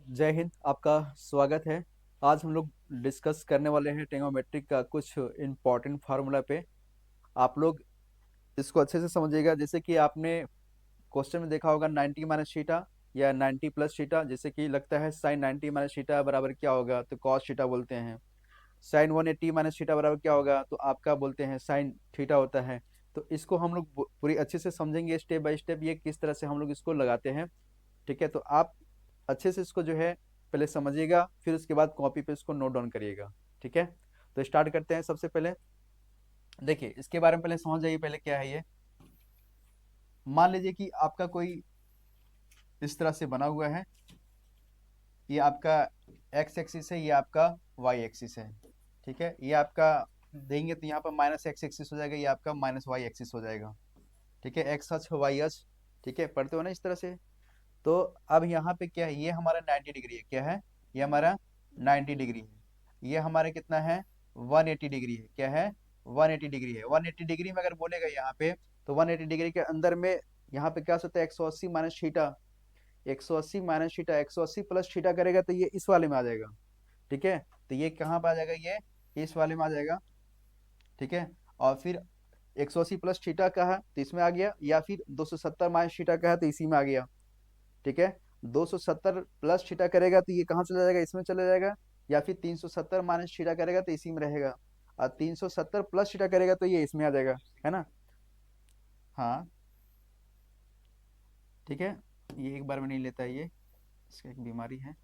जय हिंद। आपका स्वागत है। आज हम लोग डिस्कस करने वाले हैं ट्रिग्नोमेट्रिक का कुछ इम्पोर्टेंट फार्मूला पे। आप लोग इसको अच्छे से समझिएगा। जैसे कि आपने क्वेश्चन में देखा होगा 90 माइनस थीटा या 90 प्लस थीटा। जैसे कि लगता है साइन 90 माइनस थीटा बराबर क्या होगा, तो कॉस थीटा बोलते हैं। साइन 180 माइनस थीटा बराबर क्या होगा, तो आपका बोलते हैं साइन थीटा होता है। तो इसको हम लोग पूरी अच्छे से समझेंगे स्टेप बाय स्टेप, ये किस तरह से हम लोग इसको लगाते हैं। ठीक है, तो आप अच्छे से इसको जो है पहले समझिएगा, फिर उसके बाद कॉपी पे इसको नोट डाउन करिएगा। ठीक है, तो स्टार्ट करते हैं। सबसे पहले देखिए, इसके बारे में पहले समझ जाइए पहले क्या है ये। मान लीजिए कि आपका कोई इस तरह से बना हुआ है। ये आपका एक्स एक्सिस है, ये आपका वाई एक्सिस है। ठीक है, ये आपका देंगे तो यहाँ पर माइनस एक्स एक्सिस हो जाएगा, ये आपका माइनस वाई एक्सिस हो जाएगा। ठीक है, एक्स अक्ष वाई अक्ष। ठीक है, पढ़ते हो ना इस तरह से। तो अब यहाँ पे क्या है, ये हमारा 90 डिग्री है। क्या है, ये हमारा 90 डिग्री है। ये हमारे कितना है, 180 डिग्री है। क्या है, 180 डिग्री है। 180 डिग्री में अगर बोलेगा यहाँ पे, तो 180 डिग्री के अंदर में यहाँ पे क्या हो सकता है, 180 minus theta. 180 minus theta, 180 plus theta करेगा तो ये इस वाले में आ जाएगा। ठीक है, तो ये कहाँ पे आ जाएगा, ये इस वाले में आ जाएगा। ठीक है, और फिर 180 प्लस थीटा का है तो इसमें आ गया, या फिर 270 माइनस थीटा का है तो इसी में आ गया। ठीक है, 270 प्लस थीटा करेगा तो ये कहाँ चला जाएगा, इसमें चला जाएगा। या फिर 370 माइनस थीटा करेगा तो इसी में रहेगा। और 370 प्लस थीटा करेगा तो ये इसमें आ जाएगा, है ना। हाँ, ठीक है, ये एक बार में नहीं लेता है ये, इसका एक बीमारी है।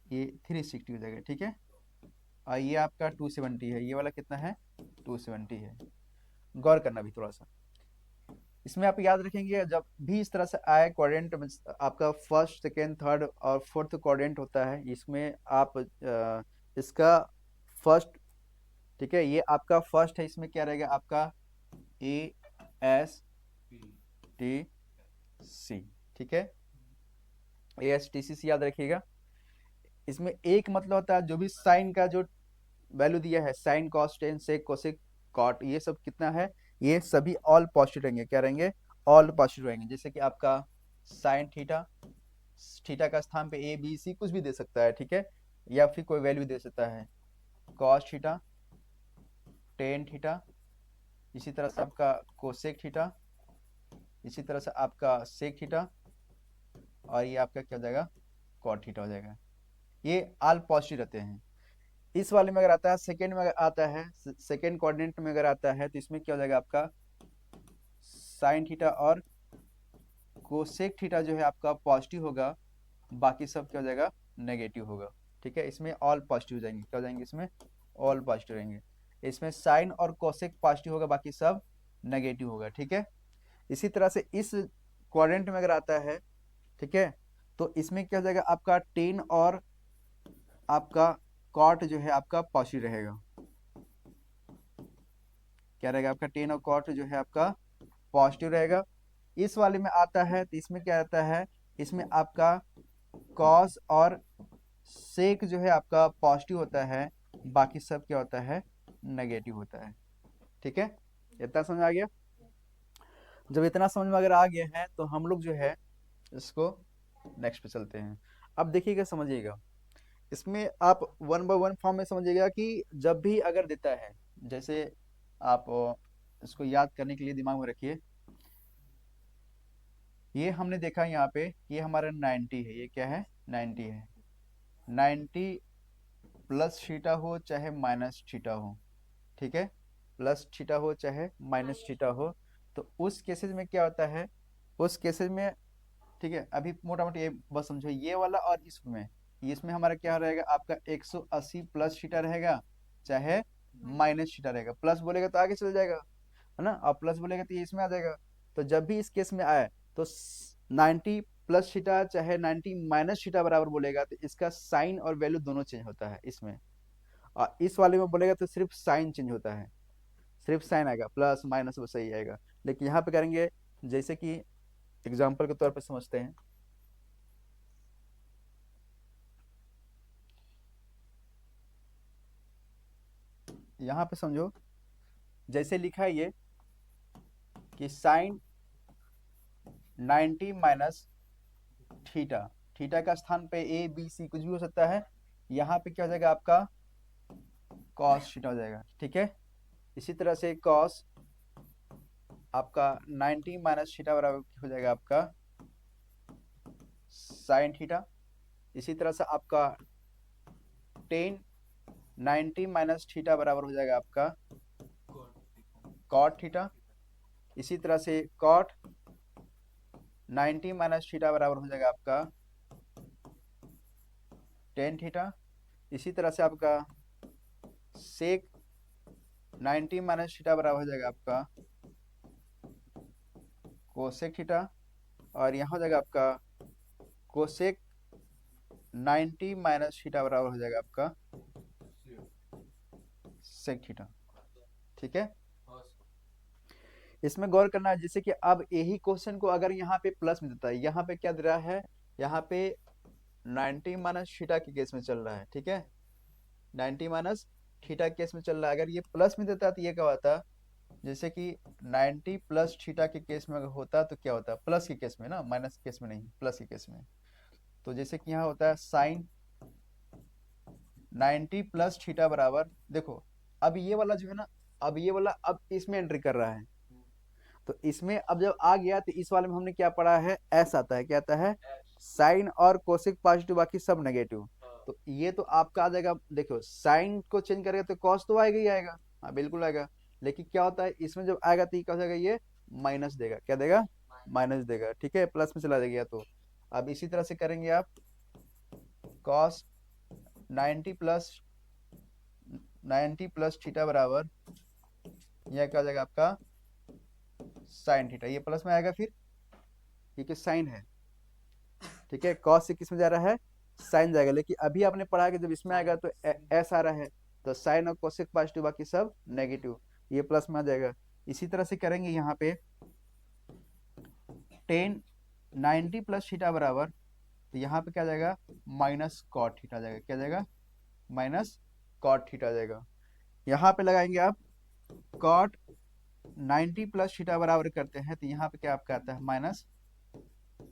ये 360 हो जाएगा। ठीक है, और ये आपका 270 है, ये वाला कितना है, 270 है। गौर करना भी थोड़ा सा इसमें। आप याद रखेंगे जब भी इस तरह से आए क्वाड्रेंट, आपका फर्स्ट सेकेंड थर्ड और फोर्थ क्वाड्रेंट होता है, इसमें आप इसका फर्स्ट, ठीक है, ये आपका फर्स्ट है। इसमें क्या रहेगा आपका, ए एस टी सी। ठीक है, ए एस टी सी याद रखिएगा। इसमें एक मतलब होता है जो भी साइन का जो वैल्यू दिया है, sine cos tan sec cosec cot, ये सब कितना है, ये सभी ऑल पॉजिटिव रहेंगे। क्या रहेंगे, ऑल पॉजिटिव रहेंगे। जैसे कि आपका साइन थीटा, थीटा का स्थान पे ए बी सी कुछ भी दे सकता है। ठीक है, या फिर कोई वैल्यू दे सकता है। कॉस थीटा, टेन थीटा, इसी तरह से आपका कोसेक थीटा, इसी तरह से आपका सेक थीटा, और ये आपका क्या हो जाएगा, कॉट थीटा हो जाएगा। ये ऑल पॉजिटिव रहते हैं। इस वाले में अगर आता है, सेकेंड में अगर आता है, सेकेंड कोऑर्डिनेट में अगर आता है, तो इसमें क्या हो जाएगा आपका, साइन थीटा और कोसेक थीटा जो है आपका पॉजिटिव होगा, बाकी सब क्या हो जाएगा, नेगेटिव होगा। ठीक है, इसमें ऑल पॉजिटिव हो जाएंगे। क्या हो जाएंगे, इसमें ऑल पॉजिटिव रहेंगे। इसमें साइन और कोसेक पॉजिटिव होगा, बाकी सब नेगेटिव होगा। ठीक है, इसी तरह से इस क्वाड्रेंट में अगर आता है, ठीक है, तो इसमें क्या हो जाएगा आपका, टेन और आपका कॉट जो है आपका पॉजिटिव रहेगा। क्या रहेगा आपका, टेन और कॉट जो है आपका पॉजिटिव रहेगा। इस वाले में आता है तो इसमें क्या आता है, इसमें आपका कॉस और सेक जो है आपका पॉजिटिव होता है, बाकी सब क्या होता है, नेगेटिव होता है। ठीक है, इतना समझ आ गया। जब इतना समझ में अगर आ गया है तो हम लोग जो है इसको नेक्स्ट पे चलते हैं। अब देखिएगा, समझिएगा, इसमें आप वन बाय वन फॉर्म में समझिएगा कि जब भी अगर देता है, जैसे आप इसको याद करने के लिए दिमाग में रखिए। ये हमने देखा यहाँ पे, ये हमारा 90 है, ये क्या है, 90 है। 90 प्लस थीटा हो चाहे माइनस थीटा हो, ठीक है, प्लस थीटा हो चाहे माइनस थीटा हो, तो उस केसेस में क्या होता है, उस केसेस में, ठीक है, अभी मोटा मोटी ये बस समझो, ये वाला और इसमें, इसमें हमारा क्या रहेगा आपका, 180 प्लस थीटा रहेगा चाहे माइनस थीटा रहेगा। प्लस बोलेगा तो आगे चल जाएगा, है ना, और प्लस बोलेगा तो ये इसमें आ जाएगा। तो जब भी इस केस में आए तो 90 प्लस थीटा चाहे 90 माइनस थीटा बराबर बोलेगा, तो इसका साइन और वैल्यू दोनों चेंज होता है इसमें। और इस वाले में बोलेगा तो सिर्फ साइन चेंज होता है, सिर्फ साइन आएगा, प्लस माइनस वो सही आएगा। लेकिन यहाँ पे करेंगे, जैसे कि एग्जाम्पल के तौर पर समझते हैं। यहाँ पे समझो, जैसे लिखा है ये कि साइन 90 माइनस थीटा, थीटा का स्थान पे ए बी सी कुछ भी हो सकता है, यहाँ पे क्या हो जाएगा आपका कॉस थीटा हो जाएगा। ठीक है, इसी तरह से कॉस आपका 90 माइनस थीटा बराबर हो जाएगा आपका साइन थीटा। इसी तरह से आपका टेन 90 माइनस थीटा बराबर हो जाएगा आपका कॉट थीटा। इसी तरह से कॉट 90 माइनस थीटा बराबर हो जाएगा आपका टेन थीटा। इसी तरह से आपका सेक 90 माइनस थीटा बराबर हो जाएगा आपका कोसेक थीटा। और यहाँ हो जाएगा आपका कोसेक 90 माइनस थीटा बराबर हो जाएगा आपका सेक थीटा। ठीक है, इसमें गौर करना है जैसे कि अब यही क्वेश्चन को अगर यहाँ पे प्लस में देता है, यहाँ पे क्या दे रहा है, यहाँ पे 90 माइनस थीटा के केस में चल रहा है। ठीक है, 90 माइनस थीटा के केस में चल रहा है। अगर ये प्लस में देता तो ये क्या होता, जैसे कि 90 प्लस थीटा के केस में अगर होता तो क्या होता, प्लस के केस में ना, माइनस के केस में नहीं, प्लस के केस में। तो जैसे कि यहाँ होता है साइन 90 प्लस थीटा बराबर, देखो अब ये वाला जो है ना, अब ये वाला अब इसमें एंट्री कर रहा है, तो इसमें अब जब आ गया तो इस वाले में हमने क्या पढ़ा है, एस आता है, क्या आता है, साइन और कोसिक पॉजिटिव बाकी सब नेगेटिव। तो ये तो आपका आ जाएगा, देखो साइन को चेंज करेगा तो कॉस तो आएगा ही आएगा, हाँ बिल्कुल आएगा। लेकिन क्या होता है इसमें जब आएगा तो क्या हो जाएगा, ये माइनस देगा, क्या देगा, माइनस देगा। ठीक है, प्लस में चला जाएगा। तो अब इसी तरह से करेंगे आप कॉस 90 प्लस 90 प्लस थीटा बराबर, यह क्या हो जाएगा आपका साइन थीटा, ये प्लस में आएगा फिर, क्योंकि साइन है। ठीक है, कॉस से किस में जा रहा है, साइन जाएगा। लेकिन अभी आपने पढ़ा कि जब इसमें आएगा तो एस आ रहा है, तो साइन और कोसेक पॉजिटिव बाकी सब नेगेटिव, ये प्लस में आ जाएगा। इसी तरह से करेंगे यहाँ पे टेन 90 प्लस थीटा बराबर, तो यहाँ पे क्या जाएगा, माइनस कॉट थीटा जाएगा, क्या जाएगा, माइनस कॉट थीटा जाएगा। यहाँ पे लगाएंगे आप कॉट 90 प्लस थीटा बराबर करते हैं, तो यहाँ पे क्या आपका आता है, माइनस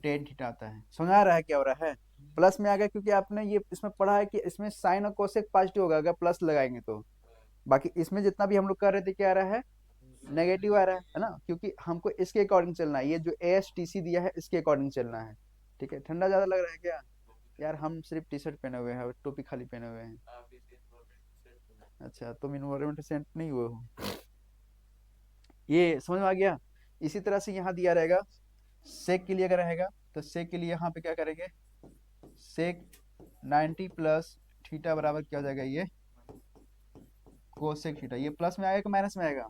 टेन थीटा आता है। समझ आ रहा है क्या हो रहा है, प्लस में आ गया क्योंकि आपने ये इसमें पढ़ा है कि इसमें साइन और कोसेक पॉजिटिव होगा अगर प्लस लगाएंगे तो। बाकी इसमें जितना भी हम लोग कर रहे थे क्या आ रहा है, नेगेटिव आ रहा है ना, क्योंकि हमको इसके अकॉर्डिंग चलना है, ये जो ASTC दिया है इसके अकॉर्डिंग चलना है। ठीक है, ठंडा ज्यादा लग रहा है क्या यार, हम सिर्फ टी शर्ट पहने हुए हैं और टोपी खाली पहने हुए हैं। अच्छा, तुम इन्वायरमेंट सेंट नहीं हुए हो, ये समझ में आ गया। इसी तरह से यहाँ दिया रहेगा सेक के लिए अगर रहेगा, तो सेक के लिए यहाँ पे क्या करेंगे, सेक 90 प्लस थीटा बराबर क्या हो जाएगा, ये कोसेक थीटा, ये प्लस में आएगा कि माइनस में आएगा,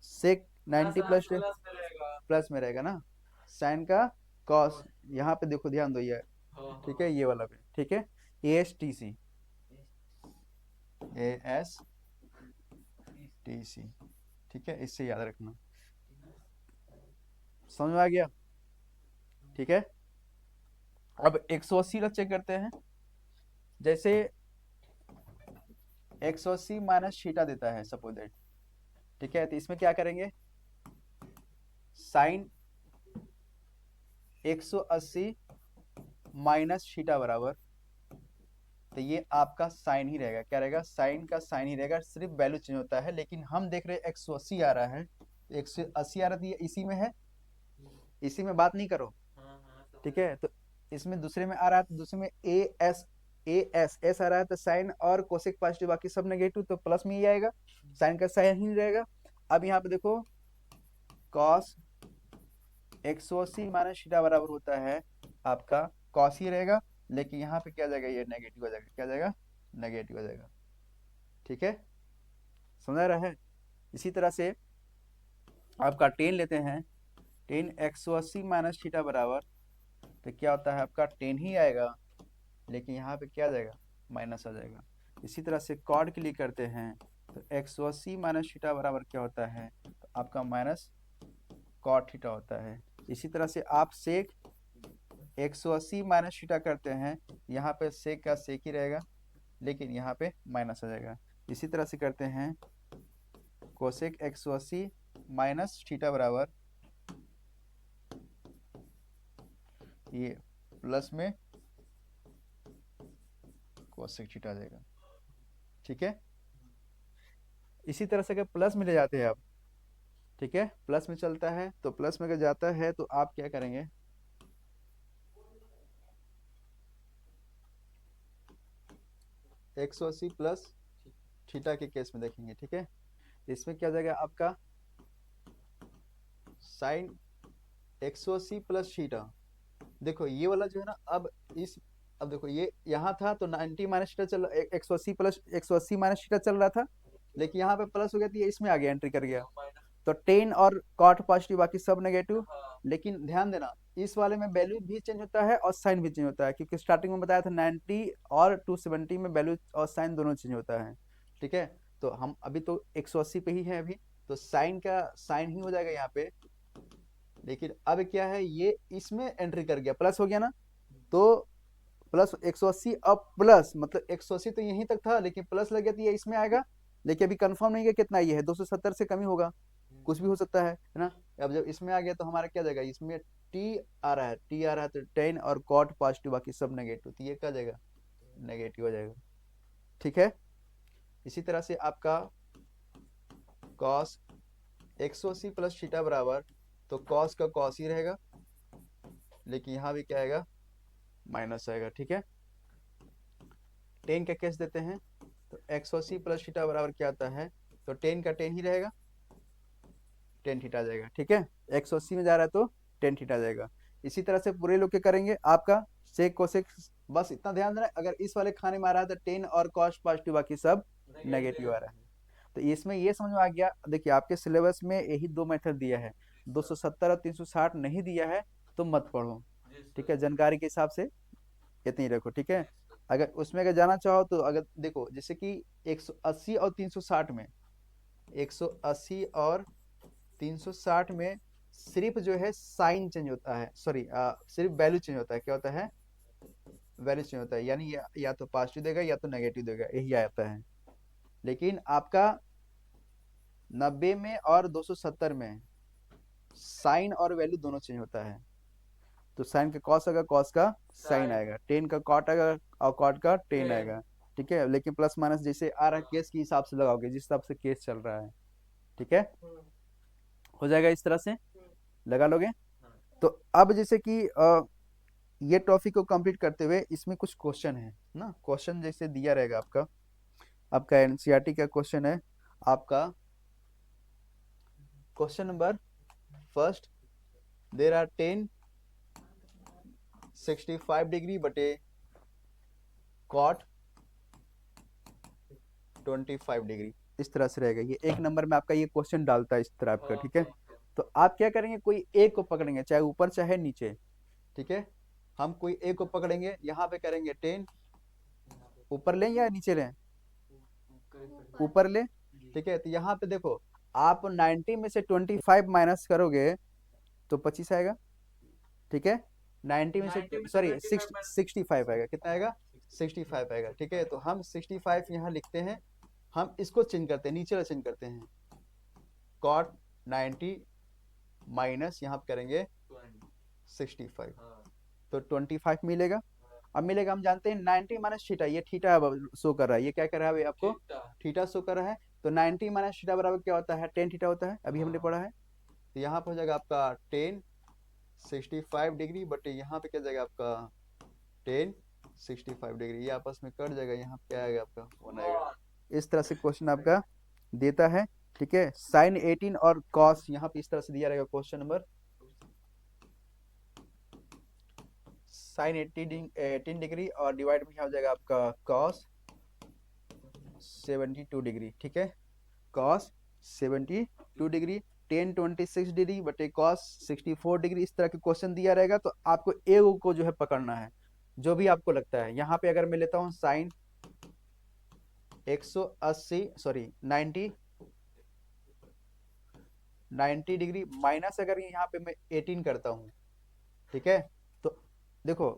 सेक 90 प्लस प्लस में रहेगा ना, साइन का कॉस, यहाँ पे देखो ध्यान दो ये, ठीक है, ये वाला पे, ठीक है, ASTC ASTC, ठीक है, इससे याद रखना। समझ में आ गया। ठीक है, अब 180 का चेक करते हैं। जैसे 180 माइनस थीटा देता है सपोज दैट, ठीक है, तो इसमें क्या करेंगे, साइन 180 माइनस थीटा बराबर, तो ये आपका साइन ही रहेगा, क्या रहेगा, साइन का साइन ही रहेगा, सिर्फ वैल्यू चेंज होता है। लेकिन हम देख रहे हैं 180 आ रहा है, 180 आ रहा है, इसी में है, इसी में बात नहीं करो। ठीक है, तो इसमें दूसरे में आ रहा है, तो दूसरे में एस आ रहा है, तो साइन और कोसेक पॉजिटिव बाकी सब नेगेटिव, तो प्लस में ही आएगा, साइन का साइन ही रहेगा। अब यहाँ पे देखो कॉस 180 माइनस थीटा बराबर होता है आपका कॉस ही रहेगा, लेकिन यहाँ पे क्या जाएगा, ये नेगेटिव हो जाएगा, क्या जाएगा, नेगेटिव हो जाएगा। ठीक है, समझ रहा है। इसी तरह से आपका टेन लेते हैं, टेन 180 माइनस थीटा बराबर, तो क्या होता है आपका टेन ही आएगा, लेकिन यहाँ पे क्या आ जाएगा, माइनस आ जाएगा। इसी तरह से कॉड के लिए करते हैं, तो 180 माइनस थीटा बराबर क्या होता है, तो आपका माइनस कॉट थीटा होता है। इसी तरह से आप सेक 180 माइनस थीटा करते हैं, यहाँ पे सेक का सेक ही रहेगा, लेकिन यहाँ पे माइनस आ जाएगा। इसी तरह से करते हैं कोसेक 180 माइनस थीटा बराबर, ये प्लस में कोसेक थीटा आ जाएगा। ठीक है, इसी तरह से अगर प्लस में ले जाते हैं आप, ठीक है, प्लस में चलता है तो प्लस में अगर जाता है तो आप क्या करेंगे, 180 प्लस थीटा के केस में देखेंगे। ठीक है, इसमें क्या हो जाएगा आपका साइन 180 प्लस थीटा। देखो ये वाला जो है ना, अब देखो ये यहाँ था तो 90 माइनस थीटा चल 180 प्लस 180 माइनस थीटा चल रहा था, लेकिन यहाँ पे प्लस हो गया तो ये इसमें आ गया, एंट्री कर गया। तो टेन और कॉट पॉजिटिव, बाकी सब नेगेटिव। लेकिन ध्यान देना, इस वाले में वैल्यू भी चेंज होता है और साइन भी चेंज होता है, क्योंकि स्टार्टिंग में बताया था 90 और 270 में वैल्यू और साइन दोनों चेंज होता है। ठीक है, तो हम अभी तो 180 पे ही है अभी, तो साइन का साइन ही हो जाएगा यहाँ पे। लेकिन अब क्या है, ये इसमें एंट्री कर गया, प्लस हो गया ना, तो प्लस 180, अब प्लस मतलब 180 तो यहीं तक था, लेकिन प्लस लग गया तो ये इसमें आएगा। लेकिन अभी कंफर्म नहीं है कितना ये है, 270 से कम ही होगा, कुछ भी हो सकता है ना। अब जब इसमें आ गया तो हमारा क्या जाएगा, इसमें टी आ रहा है, टी आ रहा है तो 10 और कॉट पॉजिटिव, बाकी सब नेगेटिव, तो ये क्या जाएगा, नेगेटिव हो जाएगा। ठीक है, इसी तरह से आपका कॉस 180 प्लस थीटा बराबर, तो कॉस का कॉस ही रहेगा, लेकिन यहाँ भी क्या आएगा, माइनस आएगा। ठीक है, टेन का केस देते हैं तो 180 प्लस थीटा बराबर क्या आता है, तो टेन का टेन ही रहेगा, टेन थीटा आ जाएगा। ठीक है, 180 में जा रहा है तो टेन थीटा आ जाएगा। इसी तरह से पूरे लोग के करेंगे आपका सेक कोसेक। बस इतना ध्यान देना, अगर इस वाले खाने में आ रहा है तो टेन और कॉस पॉजिटिव, बाकी सब नेगेटिव आ रहा है। तो इसमें ये समझ में आ गया। देखिए आपके सिलेबस में यही दो मेथड दिया है, 270 और 360 नहीं दिया है तो मत पढ़ो। ठीक है, जानकारी के हिसाब से इतनी रखो। ठीक है, अगर उसमें अगर जाना चाहो तो अगर देखो जैसे कि 180 और 360 में, 180 और 360 में सिर्फ जो है साइन चेंज होता है, सॉरी सिर्फ वैल्यू चेंज होता है। क्या होता है, वैल्यू चेंज होता है, यानी या तो पॉजिटिव देगा या तो नेगेटिव देगा, यही आता है। लेकिन आपका 90 में और 270 में साइन और वैल्यू दोनों चेंज होता है। तो साइन का कॉस आएगा, कॉस का साइन आएगा, टेन का कॉट आएगा और कॉट का टेन आएगा। ठीक है, लेकिन प्लस माइनस जैसे आ रहा है केस के हिसाब से लगाओगे, जिस हिसाब से केस चल रहा है। ठीक है, हो जाएगा इस तरह से, लगा लोगे। तो अब जैसे कि ये टॉपिक को कंप्लीट करते हुए इसमें कुछ क्वेश्चन है ना, क्वेश्चन जैसे दिया रहेगा आपका, आपका एनसीईआरटी का क्वेश्चन है आपका। Question number first, there are 10 65 degree बटे कॉट 25 डिग्री, इस तरह से रहेगा। ये एक नंबर में आपका ये क्वेश्चन डालता है इस तरह आपका। ठीक है, तो आप क्या करेंगे, कोई एक को पकड़ेंगे, चाहे ऊपर चाहे नीचे। ठीक है, हम कोई एक को पकड़ेंगे, यहाँ पे करेंगे 10, ऊपर लें या नीचे लें, ऊपर ले। ठीक है, तो यहाँ पे देखो, आप 90 में से 25 माइनस करोगे तो 25 आएगा। ठीक है, 90 में से सॉरी 65 आएगा, कितना आएगा, 65 आएगा। ठीक है, तो हम 65 यहाँ लिखते हैं, हम इसको चेंज करते हैं, नीचे वाला चेंज करते हैं, कॉट 90 माइनस यहाँ पे करेंगे 65, तो 25 मिलेगा। अब मिलेगा, हम जानते हैं 90 माइनस थीटा, ये थीटा शो कर रहा है, ये क्या कर रहा है आपको, थीटा शो कर रहा है। तो 90 माइनस थीटा बराबर क्या होता है, 10 थीटा होता है, अभी हमने पढ़ा है। तो यहाँ पे हो जाएगा आपका 10 65 डिग्री बटे यहाँ पे क्या जाएगा आपका 10 65 डिग्री, ये आपस में कट जाएगा, यहाँ पे क्या आएगा आपका 1 आएगा। इस तरह से क्वेश्चन आपका देता है। ठीक है, साइन 18 और कॉस यहाँ पे इस तरह से दिया रहेगा क्वेश्चन नंबर, साइन 18 डिग्री और डिवाइड में क्या हो जाएगा आपका कॉस 72 डिग्री। ठीक है, कॉस 72 डिग्री 10 26 डिग्री बटे कॉस 64 डिग्री, इस तरह के क्वेश्चन दिया रहेगा। तो आपको ए को जो है पकड़ना है, जो भी आपको लगता है। यहाँ पे अगर मैं लेता हूँ साइन 180 सॉरी 90 डिग्री माइनस अगर यहाँ पे मैं 18 करता हूँ। ठीक है, तो देखो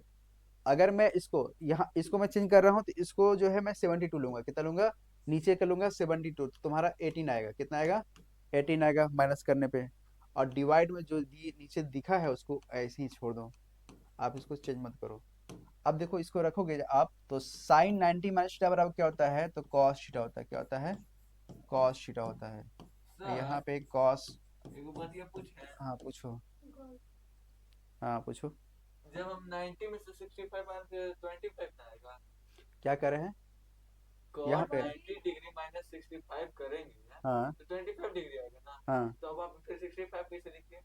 अगर मैं इसको यहाँ इसको मैं चेंज कर रहा हूँ तो इसको जो है मैं 72 लूंगा, कितना लूंगा, नीचे का लूंगा 72, तो तुम्हारा 18 आएगा, कितना आएगा 18 आएगा माइनस करने पे। और डिवाइड में जो नीचे दिखा है उसको ऐसे ही छोड़ दो। आप इसको चेंज मत करो। अब देखो इसको रखोगे आप तो साइन 90 माइनस थीटा बराबर क्या होता है, तो कॉस थीटा होता है। क्या होता है, कॉस थीटा होता है। तो यहाँ पे कॉस, एगो बतिया पूछे। हाँ पूछो, हाँ पूछो। जब हम 90 में से 65 माइनस 25 ना आएगा, क्या कर रहे हैं यहाँ कॉट पे, 90 डिग्री माइनस 65 करेंगे हाँ तो 25 डिग्री आएगा ना। हाँ तो अब आप फिर 65 कैसे लिखिए।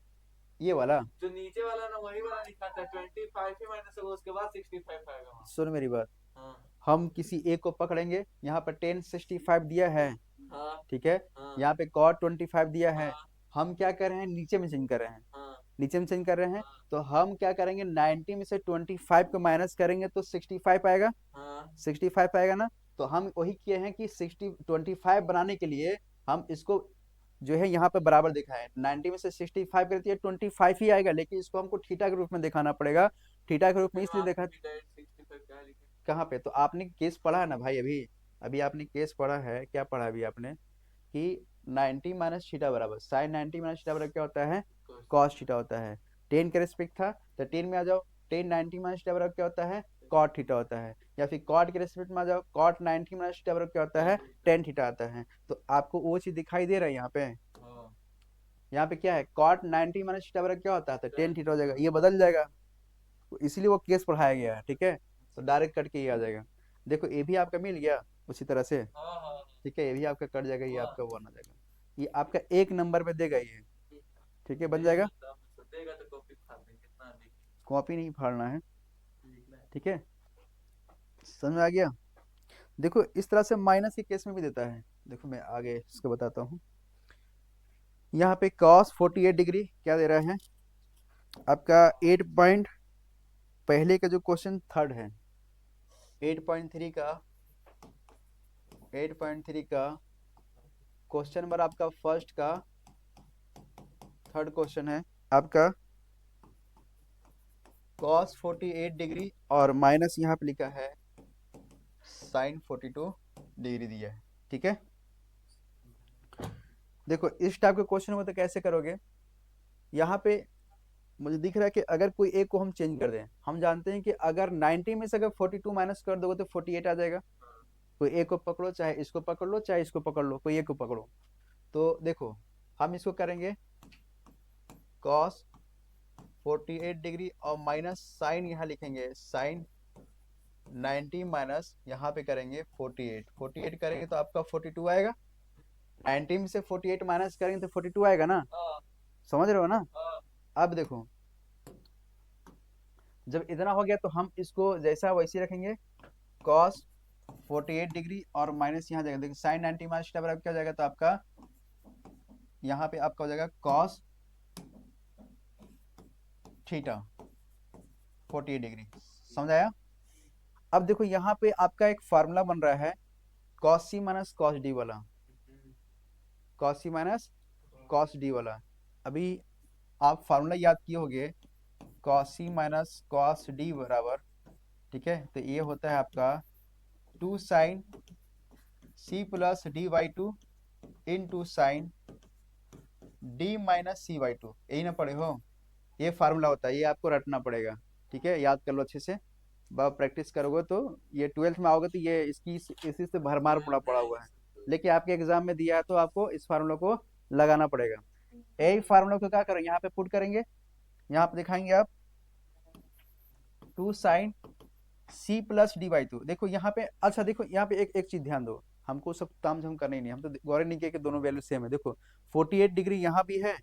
ये वाला, जो नीचे वाला ना वही वाला लिखा था, 25 ही माइनस होगा उसके बाद 65 आएगा वहाँ। सुन मेरी बात, हाँ हम किसी एक को पकड़ेंगे, यहाँ पर टेन 65 दिया है, हाँ ठीक है, हाँ यहाँ पे कॉट 25 दिया है। हाँ हम क्या कर रहे हैं, नीचे में चेंज कर रहे हैं, हाँ नीचे में चेंज कर रहे हैं। हाँ तो हम क्या करेंगे, 90 में से 25 को माइनस करेंगे तो 65 आएगा, हाँ 65 आएगा ना। तो हम वही किए हैं कि 25 बनाने के लिए हम इसको जो है यहाँ पे बराबर दिखाएं। 90 में से 65 करती है 25 ही आएगा, लेकिन इसको हमको थीटा के रूप में दिखाना पड़ेगा। थीटा के रूप में फिर इसलिए वहाँ पे देखा, भी डायरेक्ट 65 क्या लिखे। कहाँ पे, तो आपने केस पढ़ा है ना भाई, अभी अभी आपने केस पढ़ा है, क्या पढ़ा अभी आपने कि 90 माइनस थीटा बराबर साइन 90 माइनस थीटा बराबर क्या होता है, कॉस थीटा होता है। 10 का रेस्पेक्ट था तो 10 में आ जाओ, 10 90 माइनस थीटा बराबर क्या होता है, कॉट थीटा होता है। या फिर कॉट के रेस्पेक्ट में आ जाओ, कॉट 90 माइनस थीटा बराबर क्या होता है, टेन थीटा आता है। तो आपको वो चीज दिखाई दे रहा है यहाँ पे, हाँ यहाँ पे क्या है, कॉट 90 माइनस थीटा बराबर क्या होता है, तो टेन थीटा हो जाएगा, ये बदल जाएगा। तो इसीलिए वो केस पढ़ाया गया है, ठीक है। तो डायरेक्ट कट के ये आ जाएगा। देखो ये भी आपका मिल गया उसी तरह से, हाँ हाँ ठीक है, ये भी आपका कट जाएगा, ये हुआ। आपका वन आ जाएगा। ये आपका एक नंबर पे देगा ये, ठीक है, बन देगा जाएगा। तो देगा तो कॉपी फाड़ देंगे, कितना लिख कॉपी नहीं फाड़ना है, लिखना है। ठीक है, समझ में आ गया। देखो इस तरह से माइनस के केस में भी देता है। देखो मैं आगे इसको बताता हूँ। यहाँ पे cos 48 डिग्री क्या दे रहा है आपका, 8 पॉइंट, पहले का जो क्वेश्चन थर्ड है 8.3 का, 8.3 का क्वेश्चन नंबर आपका फर्स्ट का थर्ड क्वेश्चन है आपका, cos 48 डिग्री और माइनस यहाँ पे लिखा है साइन 42 डिग्री दिया है, ठीक है। देखो इस टाइप के क्वेश्चन में तो कैसे करोगे, यहाँ पे मुझे दिख रहा है कि अगर कोई एक को हम चेंज कर दें, हम जानते हैं कि अगर 90 में से अगर 42 माइनस कर दोगे तो 48 आ जाएगा। कोई एक को पकड़ो, चाहे इसको पकड़ लो चाहे इसको पकड़ लो, कोई एक को पकड़ो। तो देखो हम इसको करेंगे cos 48 डिग्री और माइनस साइन यहाँ लिखेंगे साइन 90 माइनस यहाँ पे करेंगे 48, 48 करेंगे तो आपका 42 आएगा। 90 में से 48 माइनस करेंगे तो 42 आएगा ना, हाँ समझ रहे हो ना। हाँ अब देखो जब इतना हो गया तो हम इसको जैसा वैसे रखेंगे, cos 48 डिग्री और माइनस यहाँ जाएगा, देखो साइन 90 माइनस थीटा बराबर क्या हो जाएगा, तो आपका यहाँ पे आपका हो जाएगा cos थीटा 48 डिग्री, समझ आया। अब देखो यहाँ पे आपका एक फार्मूला बन रहा है cos c minus cos d वाला, cos c minus cos d वाला। अभी आप फार्मूला याद किए होंगे, cos c minus cos d बराबर, ठीक है, तो ये होता है आपका 2 sine c plus D by two into sine D minus C by two, यही ना पढ़े हो, ये फार्मूला होता है, ये आपको रटना पड़ेगा, ठीक है, याद कर लो अच्छे से। प्रैक्टिस करोगे तो ये 12th में आओगे तो ये इसकी इसी से भरमार पड़ा पड़ा हुआ है, लेकिन आपके एग्जाम में दिया है तो आपको इस फार्मूला को लगाना पड़ेगा। यही फार्मूला को क्या करेंगे, यहाँ पे पुट करेंगे, यहाँ पे दिखाएंगे आप 2 sine C plus D by two. देखो यहाँ पे, अच्छा देखो यहाँ पे एक एक चीज ध्यान दो, हमको सब ताम झाम करना ही नहीं, हम तो गौर नहीं किया कि दोनों वैल्यू सेम है। देखो 48 डिग्री यहाँ भी है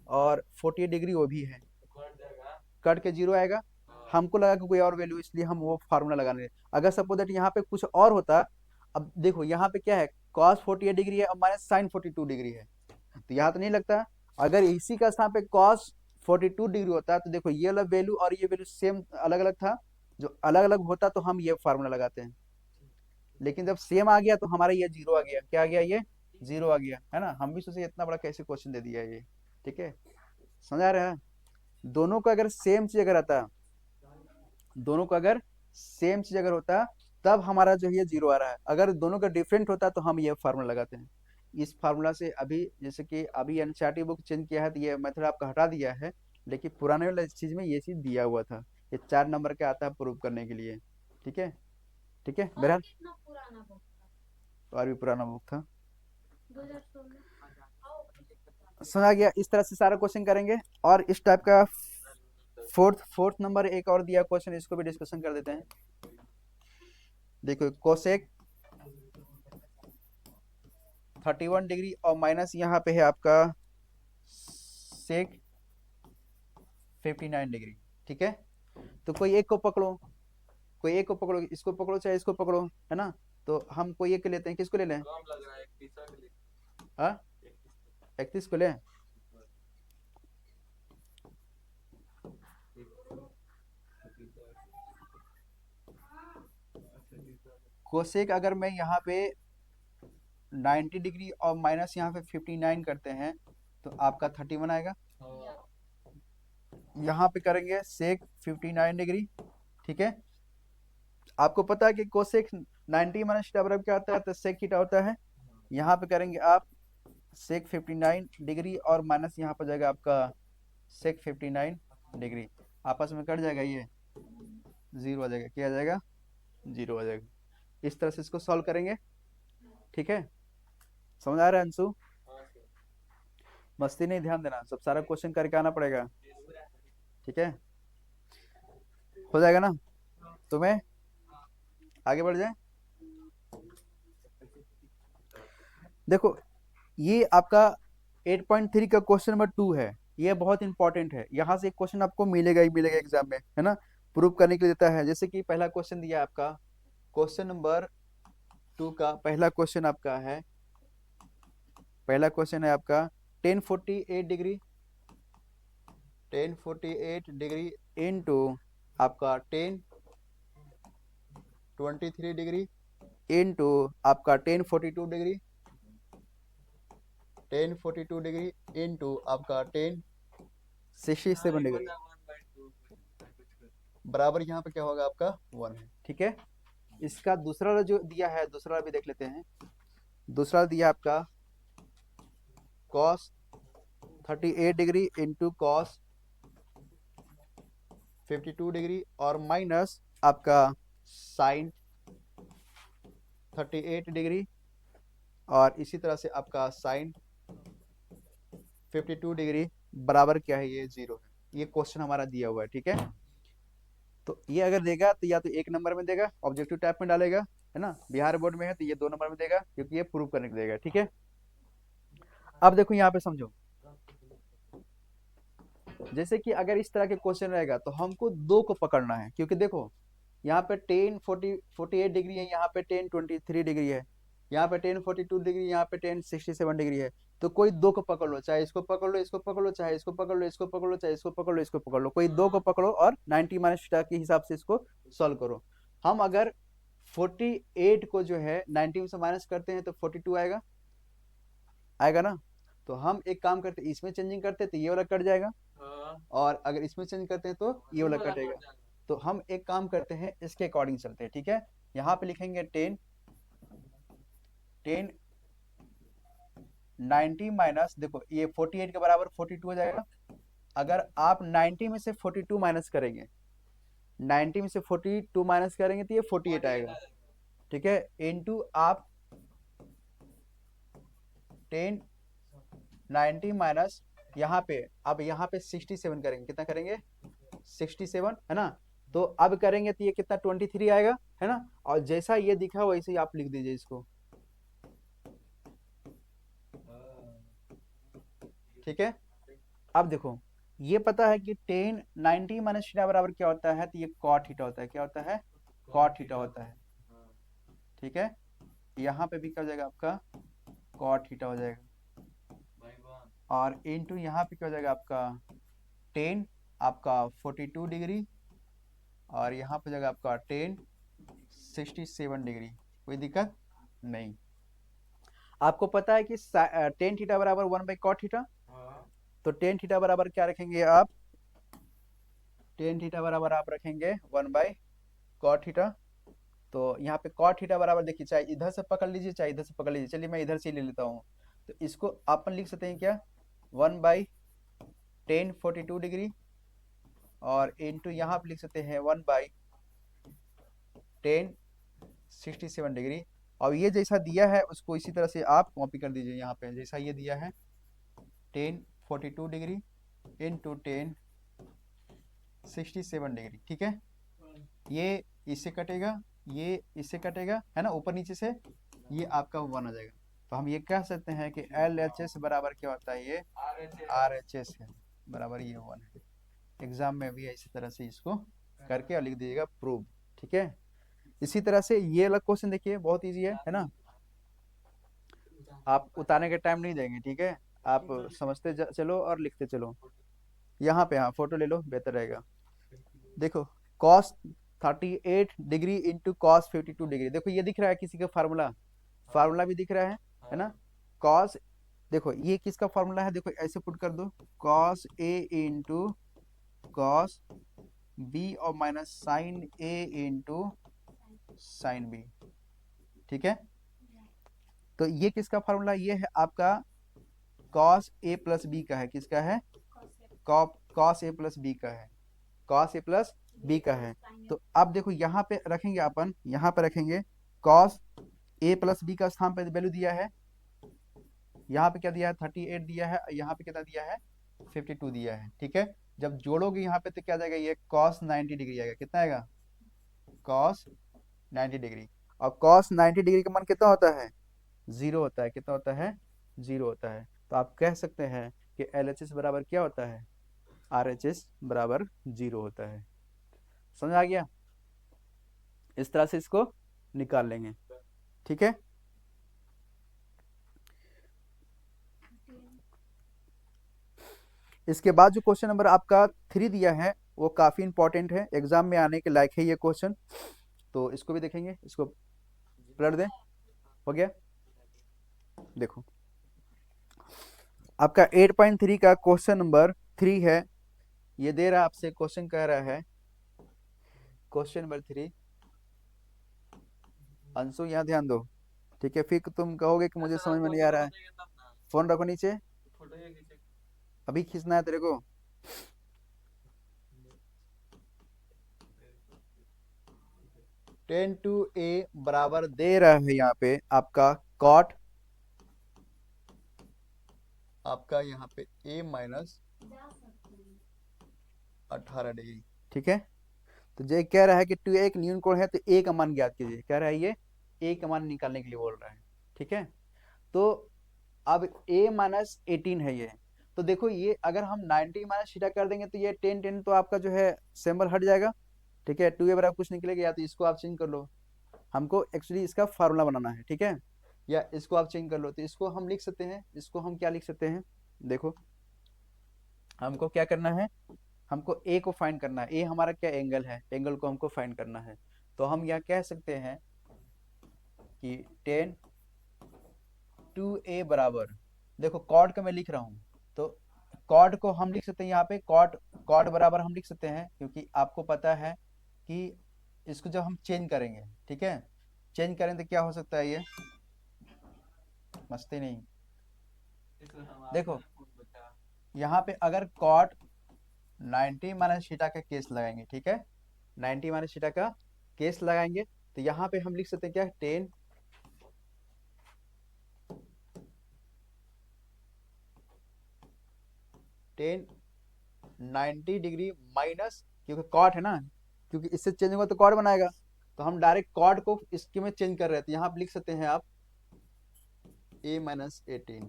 और 48 डिग्री वो भी है, कट जाएगा। कट के जीरो आएगा। हाँ हमको लगा कि कोई और वैल्यू, इसलिए हम वो फार्मूला लगाने, अगर सपोज दैट यहाँ पे कुछ और होता। अब देखो यहाँ पे क्या है, cos 48 डिग्री है और माइनस साइन 42 डिग्री है, तो यहाँ तो नहीं लगता। अगर इसी का स्थान पे cos 42 डिग्री होता तो देखो ये वाला वैल्यू और ये वैल्यू सेम अलग अलग था, जो अलग अलग होता तो हम ये फार्मूला लगाते हैं, लेकिन जब सेम आ गया तो हमारा ये जीरो आ गया, क्या आ गया, ये जीरो आ गया, है ना। हम भी सोचे इतना बड़ा कैसे क्वेश्चन दे दिया ये, ठीक है, समझ आ रहा है। दोनों का अगर सेम चीज अगर आता, दोनों का अगर सेम चीज अगर होता तब हमारा जो ये जीरो आ रहा है, अगर दोनों का डिफरेंट होता तो हम ये फार्मूला लगाते हैं। इस फार्मूला से अभी जैसे कि अभी एनसीईआरटी बुक चेंज किया है तो ये मेथड आपका हटा दिया है, लेकिन पुराने वाले चीज में ये चीज दिया हुआ था, ये 4 नंबर का आता है प्रूव करने के लिए। ठीक है, ठीक है और बहरहाल। कितना पुराना बुक था? और भी पुराना बुक था। 2016। समझ आ गया, इस तरह से सारा क्वेश्चन करेंगे। और इस टाइप का फोर्थ नंबर एक और दिया क्वेश्चन, इसको भी डिस्कशन कर देते हैं। देखो कोसेक 31 डिग्री और माइनस यहाँ पे है आपका सेक 59 डिग्री। ठीक है, तो कोई एक को पकड़ो, कोई एक को पकड़ो, इसको पकड़ो चाहे इसको पकड़ो, है ना। तो हम कोई एक लेते हैं, किसको ले लें? कम लग रहा है, एक तीसरा के लिए। हाँ, 31 को लें। कोसेक अगर मैं यहाँ पे 90 डिग्री और माइनस यहाँ पे 59 करते हैं तो आपका 31 आएगा। हाँ। यहाँ पे करेंगे सेक 59 डिग्री। ठीक है, आपको पता है कि कोसेक 90 माइनस थीटा बराबर क्या होता है, तो सेक थीटा होता है। यहाँ पे करेंगे आप सेक 59 डिग्री और माइनस यहाँ पर जाएगा आपका सेक 59 डिग्री, आपस में कट जाएगा, ये जीरो आ जाएगा। क्या आ जाएगा? जीरो आ जाएगा। इस तरह से इसको सॉल्व करेंगे। ठीक है, समझ आ रहा है अंशु? हाँ सर। मस्ती नहीं, ध्यान देना, सब सारा क्वेश्चन करके आना पड़ेगा। ठीक है, हो जाएगा ना तुम्हें? आगे बढ़ जाए। देखो ये आपका 8.3 का क्वेश्चन नंबर 2 है, ये बहुत इंपॉर्टेंट है। यहाँ से एक क्वेश्चन आपको मिलेगा ही मिलेगा एग्जाम में, है ना, प्रूव करने के लिए देता है। जैसे कि पहला क्वेश्चन दिया है आपका, क्वेश्चन नंबर 2 का पहला क्वेश्चन आपका है, पहला क्वेश्चन है आपका 1048 डिग्री, 1048 डिग्री इंटू आपका 1023 डिग्री इंटू आपका 1042 डिग्री, 1042 डिग्री इंटू आपका 1067 डिग्री बराबर यहाँ पे क्या होगा आपका 1 है। ठीक है, इसका दूसरा जो दिया है, दूसरा भी देख लेते हैं। दूसरा दिया आपका cos 38 degree into cos 52 degree और माइनस आपका साइन 38 डिग्री और इसी तरह से आपका साइन 52 डिग्री बराबर क्या है, ये जीरो है। ये क्वेश्चन हमारा दिया हुआ है। ठीक है, तो ये अगर देगा तो या तो 1 नंबर में देगा, ऑब्जेक्टिव टाइप में डालेगा, है ना। बिहार बोर्ड में है तो ये 2 नंबर में देगा, क्योंकि ये प्रूव करने को देगा। ठीक है, अब देखो यहाँ पे समझो, जैसे कि अगर इस तरह के क्वेश्चन रहेगा तो हमको दो को पकड़ना है, क्योंकि देखो यहाँ पे 1048 डिग्री है, यहाँ पे 1023 डिग्री है, यहाँ पे 1042 डिग्री, यहाँ पे 1067 डिग्री है। तो कोई दो को पकड़ लो, चाहे इसको पकड़ लो, इसको पकड़ लो, चाहे इसको पकड़ लो, इसको पकड़ लो, चाहे इसको पकड़ लो, इसको पकड़ लो, कोई दो को पकड़ो और 90 माइनस थीटा के हिसाब से इसको सॉल्व करो। हम अगर 48 को जो है 90 में से माइनस करते हैं तो 42 आएगा, आएगा ना। तो हम एक काम करते हैं, इसमें चेंजिंग करते हैं तो ये वाला कट जाएगा, हाँ। और अगर इसमें चेंज करते हैं तो ये वाला वाला कटेगा। कट जाएगा। तो हम एक काम करते हैं, इसके अकॉर्डिंग चलते हैं। ठीक है, यहाँ पे लिखेंगे 10 90 माइनस, देखो ये 48 के बराबर 42 हो जाएगा। अगर आप 90 में से 42 माइनस करेंगे, 90 में से 42 माइनस करेंगे तो ये 48 आएगा। ठीक है, इनटू आप 10 90 माइनस यहाँ पे, अब यहाँ पे 67 करेंगे, कितना करेंगे? 67, है ना। तो अब करेंगे तो ये कितना 23 आएगा, है ना। और जैसा ये दिखा वैसे ही आप लिख दीजिए इसको। ठीक है, अब देखो ये पता है कि 10 90 माइनस थीटा बराबर क्या होता है, तो ये कॉट थीटा होता है। क्या होता है? कॉट थीटा होता है। ठीक है, यहाँ पे भी क्या हो जाएगा आपका कॉट थीटा हो जाएगा, और इनटू यहाँ पे क्या हो जाएगा आपका 10 आपका 42 डिग्री और यहाँ पे जाएगा आपका 1067 डिग्री। कोई दिक्कत नहीं। आपको पता है कि 10 थीटा बराबर 1/cot थीटा, तो 10 थीटा बराबर क्या रखेंगे आप? 10 थीटा बराबर आप रखेंगे 1/cot थीटा। तो यहाँ पे cot थीटा बराबर देखिए, चाहे इधर से पकड़ लीजिए चाहे इधर से पकड़ लीजिए, चलिए मैं इधर से ले लेता हूँ। तो इसको अपन लिख सकते हैं क्या, 1/cot टेन 42 डिग्री और इंटू यहाँ पे लिख सकते हैं 1/10 67 डिग्री। और ये जैसा दिया है उसको इसी तरह से आप कॉपी कर दीजिए यहाँ पे, जैसा ये दिया है 10 42 डिग्री इंटू 10 67 डिग्री। ठीक है, ये इससे कटेगा, ये इससे कटेगा, है ना, ऊपर नीचे से, ये आपका 1 आ जाएगा। तो हम ये कह सकते हैं कि LHS बराबर क्या होता है, ये RHS है, बराबर ये 1 है। एग्जाम में भी इसी तरह से इसको करके और लिख दीजिएगा प्रूव। ठीक है, इसी तरह से ये अलग क्वेश्चन देखिए, बहुत इजी है ना, आप उतारने के टाइम नहीं देंगे। ठीक है, आप समझते चलो और लिखते चलो। यहाँ पे हाँ फोटो ले लो, बेहतर रहेगा। देखो cos 38 degree into cos 52 degree, देखो ये दिख रहा है किसी का फार्मूला, फार्मूला भी दिख रहा है ना। cos, देखो ये किसका फार्मूला है, देखो ऐसे पुट कर दो, cos A into cos B और minus sin A into sin B। ठीक है, तो ये किसका फार्मूला, ये है आपका cos A प्लस B का है, किसका है, cos A प्लस B का है, cos A प्लस B का है। तो अब देखो यहाँ पे रखेंगे अपन, यहाँ पे रखेंगे cos A प्लस B का स्थान पे वैल्यू दिया है, यहाँ पे क्या दिया है 38 दिया है, यहाँ पे कितना दिया है 52 दिया है। ठीक है, जब जोड़ोगे यहाँ पे तो क्या जाएगा, ये cos 90 डिग्री आएगा, कितना आएगा cos 90 डिग्री। और cos 90 डिग्री का मान कितना होता है, 0 होता है, कितना होता है 0 होता है। तो आप कह सकते हैं कि LHS बराबर क्या होता है, RHS बराबर 0 होता है। समझ आ गया, इस तरह से इसको निकाल लेंगे। ठीक है, इसके बाद जो क्वेश्चन नंबर आपका 3 दिया है वो काफी इंपॉर्टेंट है, एग्जाम में आने के लायक है ये क्वेश्चन, तो इसको भी देखेंगे। इसको पलट दें, हो गया। देखो आपका 8.3 का क्वेश्चन नंबर 3 है, ये दे रहा है आपसे, क्वेश्चन कह रहा है, क्वेश्चन नंबर 3, अंशु यहाँ ध्यान दो। ठीक है, फिर तुम कहोगे कि मुझे समझ में नहीं आ रहा है, फोन रखो नीचे, अभी खींचना है तेरे को। टेन टू ए बराबर दे रहा है यहाँ पे आपका कॉट, आपका यहाँ पे ए माइनस 18 डिग्री। ठीक है, तो ये कह रहा है कि टू एक न्यून कोण है तो ए का मान ज्ञात कीजिए, कह रहा है ये ए का मान निकालने के लिए बोल रहा है। ठीक है, तो अब ए माइनस 18 है ये, तो देखो ये अगर हम 90 माइनस थीटा कर देंगे तो ये 10 तो आपका जो है सिंबल हट जाएगा। ठीक है, 2a बराबर कुछ निकलेगा, या तो इसको आप चेंज कर लो, हमको एक्चुअली इसका फार्मूला बनाना है। ठीक है, या इसको आप चेंज कर लो, तो इसको हम लिख सकते हैं, इसको हम क्या लिख सकते हैं, देखो हमको क्या करना है, हमको ए को फाइंड करना है, ए हमारा क्या एंगल है, एंगल को हमको फाइंड करना है। तो हम यहाँ कह सकते हैं कि 10 2a बराबर, देखो कॉड का मैं लिख रहा हूँ, तो कॉड को हम लिख सकते हैं यहाँ पे, कॉड कॉड बराबर हम लिख सकते हैं, क्योंकि आपको पता है कि इसको जब हम चेंज करेंगे, ठीक है, चेंज करें तो क्या हो सकता है, ये मस्ती नहीं। देखो यहाँ पे अगर कॉट 90 माइनस थीटा का केस लगाएंगे, ठीक है, 90 माइनस थीटा का केस लगाएंगे, तो यहाँ पे हम लिख सकते हैं क्या, 10 90 डिग्री माइनस, क्योंकि कॉट है ना, क्योंकि इससे चेंज होगा तो कॉट बनाएगा, तो हम डायरेक्ट कॉट को इसके में चेंज कर रहे थे, यहाँ पे लिख सकते हैं आप a माइनस 18।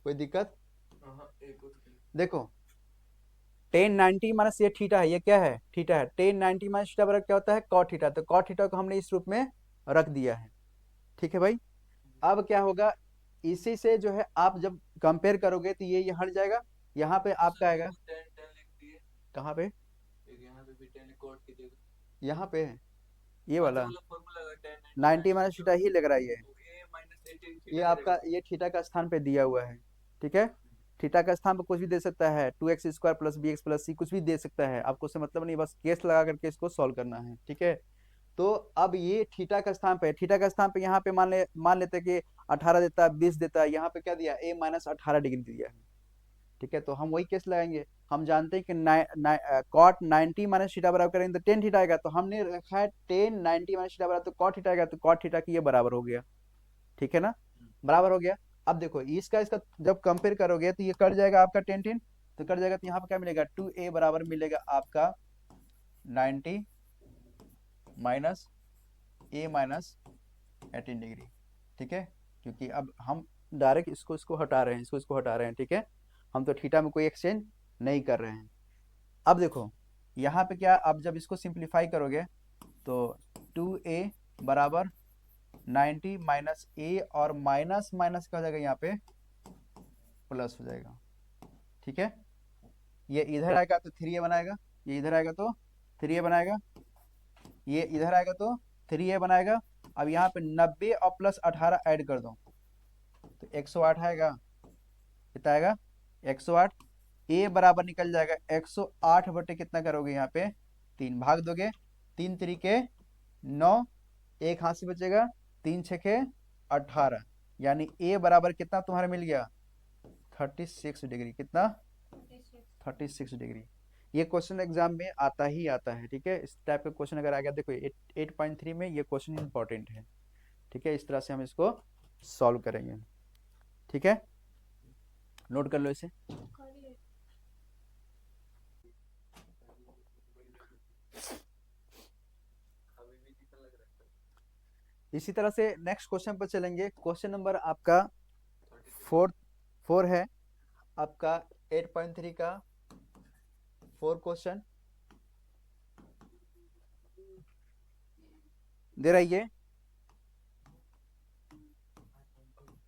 कोई दिक्कत? देखो 10 90 माइनस ये थीटा है, ये क्या है, थीटा है, 10 90 माइनस थीटा बराबर क्या होता है, कॉट थीटा, तो कॉट थीटा को हमने इस रूप में रख दिया है। ठीक है भाई, अब क्या होगा, इसी से जो है आप जब कंपेयर करोगे तो ये हट जाएगा, यहाँ पे आपका आएगा, कहाँ पे, यहाँ पे है ये वाला 90 माइनस थीटा ही लग रहा है, ये आपका ये थीटा का स्थान पे दिया हुआ है। ठीक है, थीटा का स्थान पे कुछ भी दे सकता है, 2x square plus bx plus c, कुछ भी दे सकता है, आपको उससे मतलब नहीं, बस केस लगा करके इसको सॉल्व करना है। ठीक है, तो अब ये थीटा का स्थान पे, थीटा का स्थान पे यहाँ पे मान लेते हैं कि 18 देता है, 20 देता है, यहाँ पे क्या दिया, a माइनस 18 डिग्री दिया है। ठीक है, तो हम वही केस लगाएंगे। हम जानते हैं कि कॉट 90 माइनस थीटा बराबर करेंगे तो टेन थीटा आएगा, तो हमने रखा है टेन 90 माइनस थीटा बराबर तो कॉट थीटा आएगा, तो कॉट थीटा की ये बराबर हो गया। ठीक है ना, बराबर हो गया। अब देखो इसका इसका जब कंपेयर करोगे तो ये कट जाएगा आपका टेन टेन, तो कट जाएगा, तो यहाँ पे क्या मिलेगा 2a बराबर मिलेगा आपका 90 माइनस a माइनस 18 डिग्री। ठीक है, क्योंकि अब हम डायरेक्ट इसको इसको हटा रहे हैं, इसको इसको हटा रहे हैं। ठीक है, हम तो थीटा में कोई एक्सचेंज नहीं कर रहे हैं। अब देखो यहाँ पे क्या, अब जब इसको सिंप्लीफाई करोगे तो 2a बराबर 90 माइनस a और माइनस माइनस क्या हो जाएगा यहाँ पे प्लस हो जाएगा। ठीक है, ये इधर आएगा तो 3a बनाएगा, ये इधर आएगा तो 3a बनाएगा, ये इधर आएगा तो 3a बनाएगा। अब यहाँ पे 90 और प्लस 18 ऐड कर दो तो 108 आएगा। कितना आएगा 108। a बराबर निकल जाएगा 108 बटे कितना करोगे यहाँ पे 3 भाग दोगे, 3 तरीके 9, एक हाथ से बचेगा, 3 छके 18, यानी a बराबर कितना तुम्हारा मिल गया 36 डिग्री। कितना 36 डिग्री। ये क्वेश्चन एग्जाम में आता ही आता है। ठीक है, इस टाइप का क्वेश्चन अगर आ गया, देखो 8.3 में ये क्वेश्चन इंपॉर्टेंट है। ठीक है, इस तरह से हम इसको सॉल्व करेंगे। ठीक है, नोट कर लो इसे। करिए। इसी तरह से नेक्स्ट क्वेश्चन पर चलेंगे। क्वेश्चन नंबर आपका 4 है आपका 8.3 का 4 क्वेश्चन दे रही है।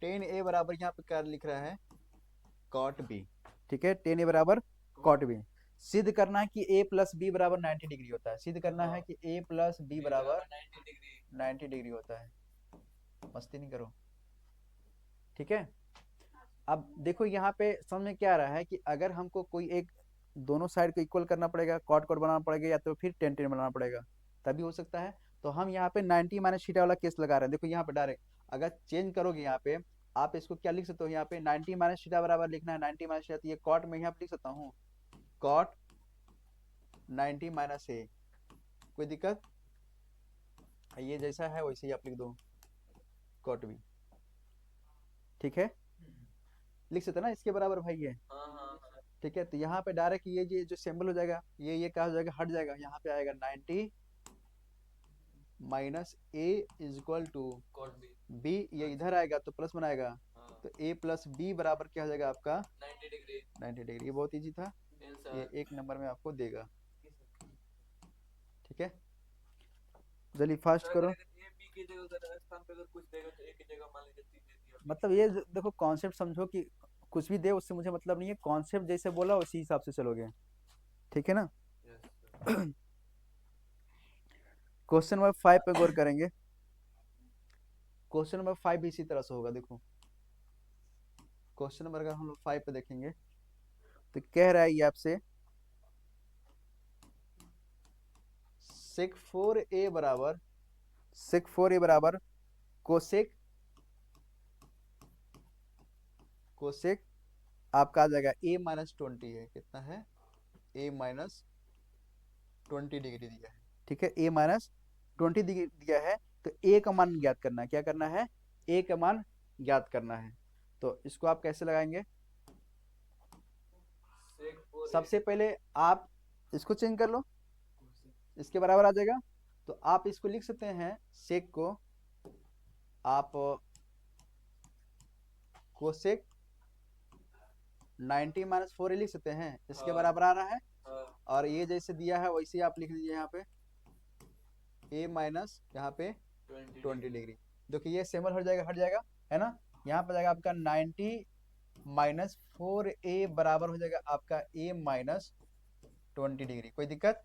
10a बराबर यहाँ पे क्या लिख रहा है कॉट बी। ठीक है, 10a बराबर कॉट बी। सिद्ध करना है कि a प्लस बी बराबर 90 डिग्री होता है। सिद्ध करना है कि a प्लस बी बराबर 90 डिग्री होता है। मस्ती नहीं करो। ठीक है, अब देखो यहाँ पे समझ में क्या आ रहा है कि अगर हमको कोई एक दोनों साइड को इक्वल करना पड़ेगा, कॉट कॉट बनाना पड़ेगा, या तो फिर टेन टेन बनाना पड़ेगा, तभी हो सकता है। तो हम यहाँ पे 90 माइनस थीटा वाला केस लगा रहे हैं। देखो यहाँ पे डायरेक्ट अगर चेंज करोगे यहाँ पे आप इसको क्या लिख सकते हो, यहाँ पे 90 माइनस थीटा बराबर लिखना है 90 माइनस थीटा, तो ये कॉट में यहाँ पे लिख सकता हूँ कॉट 90 माइनस ए। कोई दिक्कत, ये जैसा है वैसे ही आप लिख दो कॉट बी। ठीक है, लिख सकते ना इसके बराबर भाई ये। ठीक है, तो यहाँ पे डायरेक्ट ये जो सिंबल हो जाएगा ये क्या हो जाएगा हट जाएगा, यहाँ पे आएगा 90 minus A is equal to B, ये इधर आएगा तो प्लस बनाएगा, तो a प्लस बी बराबर क्या हो जाएगा आपका 90 डिग्री। ये बहुत इजी था, ये 1 नंबर में आपको देगा। ठीक है, जल्दी फास्ट करो। मतलब ये देखो कॉन्सेप्ट समझो कि कुछ भी दे उससे मुझे मतलब नहीं है, कॉन्सेप्ट जैसे बोला उसी हिसाब से चलोगे। ठीक है ना, क्वेश्चन नंबर 5 पे गौर करेंगे। क्वेश्चन नंबर 5 भी इसी तरह से होगा। देखो क्वेश्चन नंबर अगर हम लोग 5 पे देखेंगे तो कह रहा है ये आपसे sec 4a बराबर कोसेक आपका आ जाएगा a माइनस 20 है। कितना है a माइनस 20 डिग्री दिया है। ठीक है, a माइनस 20 डिग्री दिया है, तो a का मान ज्ञात करना है। क्या करना है, a का मान ज्ञात करना है। तो इसको आप कैसे लगाएंगे, सबसे पहले आप इसको चेंज कर लो, इसके बराबर आ जाएगा। तो आप इसको लिख सकते हैं सेक को आप कोसेक 90 माइनस 4 लिख सकते हैं, इसके बराबर आ रहा है। और ये जैसे दिया है वैसे आप लिख दीजिए यहाँ पे a माइनस यहाँ पे 20 डिग्री। देखिए ये सिंबल हट जाएगा है ना। यहाँ पर जाएगा आपका 90 माइनस 4a बराबर हो जाएगा आपका a माइनस 20 डिग्री। कोई दिक्कत,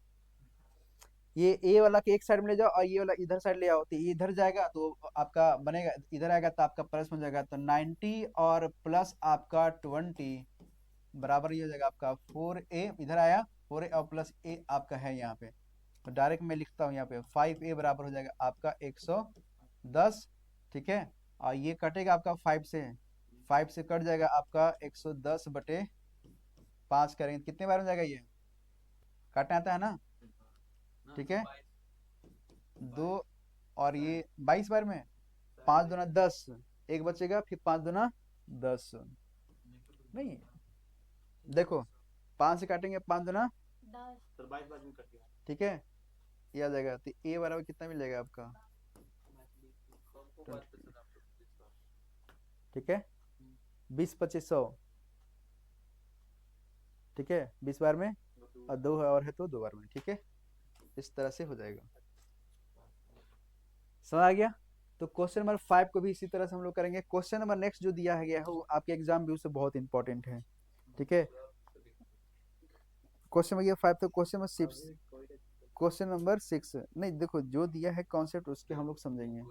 ये a वाला के एक साइड में ले जाओ और ये वाला इधर साइड ले आओ, तो ये इधर जाएगा तो आपका बनेगा, इधर आएगा तो आपका प्लस बन जाएगा। तो 90 और प्लस आपका 20 बराबर ये हो जाएगा आपका 4a, इधर आया 4a और प्लस a आपका है यहाँ पे। तो डायरेक्ट मैं लिखता हूँ यहाँ पे 5a बराबर हो जाएगा आपका 110। ठीक है, और ये कटेगा आपका 5 से कट जाएगा आपका 110 बटे 5 करेंगे कितने बार में जाएगा ये? काटना आता है ना? ठीक है, 2 और ये 22 बार में, 5 दूना 10, एक बचेगा, फिर 5 दूना 10। नहीं, देखो 5 से काटेंगे, 5 दूना 10 सर 22 बार में कट गया। ठीक है, ये आ जाएगा। तो ए बराबर कितना मिलेगा आपका? ठीक है, 20 25 100, ठीक है, 20 बार में, और 2 और है तो 2 बार में, ठीक है, इस तरह से हो जाएगा। समझ आ गया? तो क्वेश्चन नंबर 5 को भी इसी तरह से हम लोग करेंगे। क्वेश्चन नंबर नेक्स्ट जो दिया गया है वो आपके एग्जाम व्यू से बहुत इंपॉर्टेंट है, ठीक है। क्वेश्चन नंबर 5 तो क्वेश्चन नंबर 6, क्वेश्चन नंबर 6 नहीं, देखो जो दिया है कॉन्सेप्ट उसके हम लोग समझेंगे।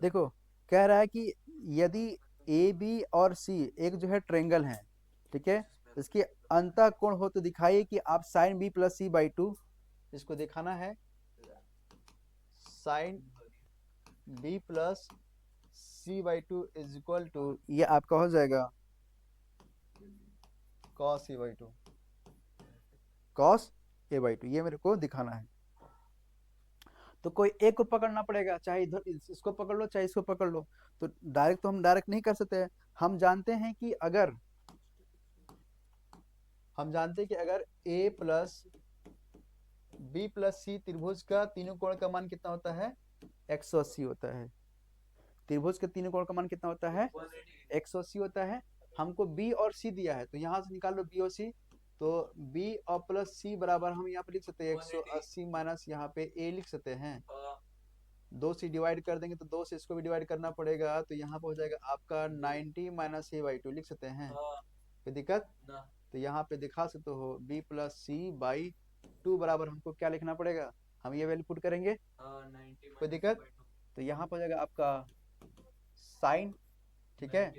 देखो कह रहा है कि यदि ए बी और सी एक जो है ट्रेंगल है, ठीक है, इसके अंतः कोण हो तो दिखाइए कि आप sine B plus C by 2, इसको दिखाना है sine B plus C by 2 is equal to, ये आपका हो जाएगा cos A by 2, cos A by 2, ये मेरे को दिखाना है। तो कोई एक को पकड़ना पड़ेगा, चाहे इधर इसको पकड़ लो चाहे इसको पकड़ लो। तो डायरेक्ट तो हम डायरेक्ट नहीं कर सकते हैं। हम जानते हैं कि अगर ए प्लस बी प्लस सी त्रिभुज का तीनों कोण का मान कितना होता है? 180 होता है। त्रिभुज के तीनों कोण का मान कितना होता है? 180 होता है। हमको बी और सी दिया है, तो यहाँ से निकाल लो बी और सी। तो बी और प्लस सी बराबर हम यहाँ पे लिख सकते हैं 180 माइनस यहाँ पे ए लिख सकते हैं। 2 से डिवाइड कर देंगे तो 2 से इसको भी डिवाइड करना पड़ेगा, तो यहाँ पे हो जाएगा आपका 90 माइनस ए बाई 2 लिख सकते हैं। कोई दिक्कत? तो यहाँ पे दिखा सकते हो बी प्लस सी बाई 2 बराबर हमको क्या लिखना पड़ेगा? हम ये वैल्यू पुट करेंगे। कोई दिक्कत? तो यहाँ पर हो जाएगा आपका साइन, ठीक है,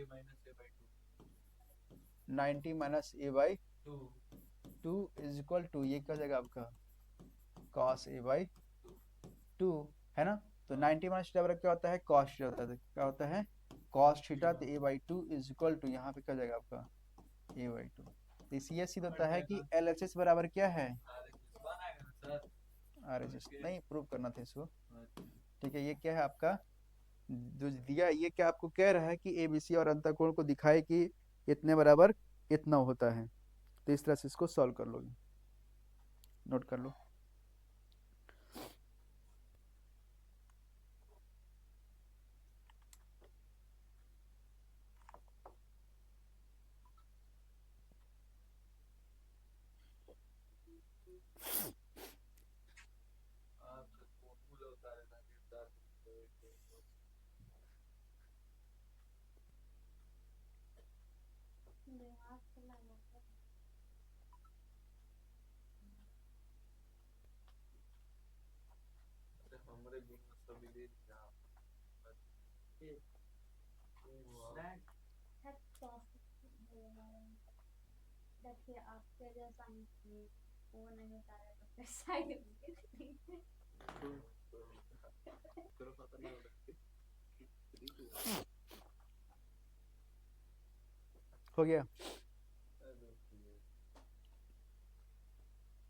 90 minus A by 2 is equal to, ये क्या हो जाएगा आपका कॉस ए बाई 2, है ना। तो 90 माइनस थीटा बराबर क्या होता है? कॉस थीटा होता है। क्या होता है? Cos theta. तो ए बाई 2 इज इक्वल टू, यहाँ पे क्या हो जाएगा आपका ए बाई 2। तो इसी ये सीधा होता है कि एल एच एस बराबर क्या है? R H S. नहीं, प्रूव करना था इसको, ठीक है। ये क्या है आपका जो दिया, ये क्या आपको कह रहा है कि एबीसी और अंतःकोण को दिखाए कि इतने बराबर इतना होता है। तो इस तरह से इसको सॉल्व कर लोगे, नोट कर लो। दिमाग चला जाता है। हर देखिए आपके जैसा वो नहीं होता है तो फिर साइड हो गया।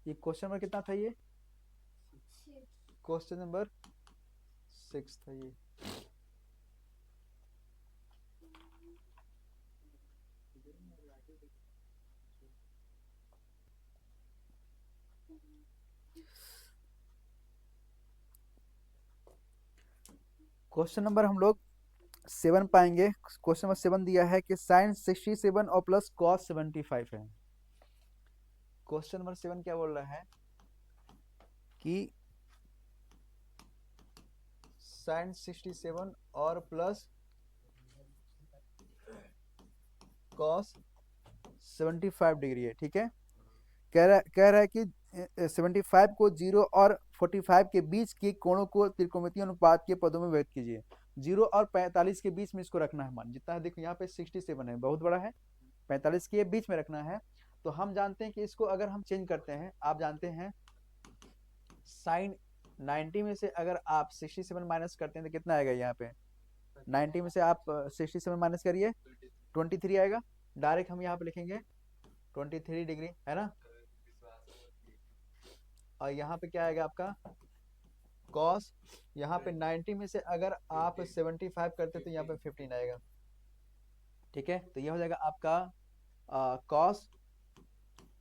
ये क्वेश्चन नंबर कितना था? ये क्वेश्चन नंबर 6 था ये। क्वेश्चन नंबर हम लोग 7 पाएंगे। क्वेश्चन नंबर 7 दिया है कि साइन 67 और प्लस कॉस 75 है। क्वेश्चन नंबर 7 क्या बोल रहा है कि साइन 67 और प्लस कॉस 75 डिग्री है, ठीक है। कह रहा है कि 75 को 0 और 45 के बीच के कोणों को त्रिकोणमितीय अनुपात के पदों में व्यक्त कीजिए। 0 और 45 के बीच में इसको रखना है मान, जितना है देखो यहाँ पे 67 है, बहुत बड़ा है, 45 के बीच में रखना है। तो हम जानते हैं कि इसको अगर हम चेंज करते हैं, आप जानते हैं साइन 90 में से अगर आप 67 माइनस करते हैं तो कितना आएगा? यहाँ पे 90 में से आप 67 माइनस करिए, 23 आएगा। डायरेक्ट हम यहाँ पे लिखेंगे 23 डिग्री, है ना। और यहाँ पे क्या आएगा आपका कॉस, यहाँ पे 90 में से अगर आप 75 करते तो यहाँ पे 15 आएगा। ठीक है, तो ये हो जाएगा आपका कॉस,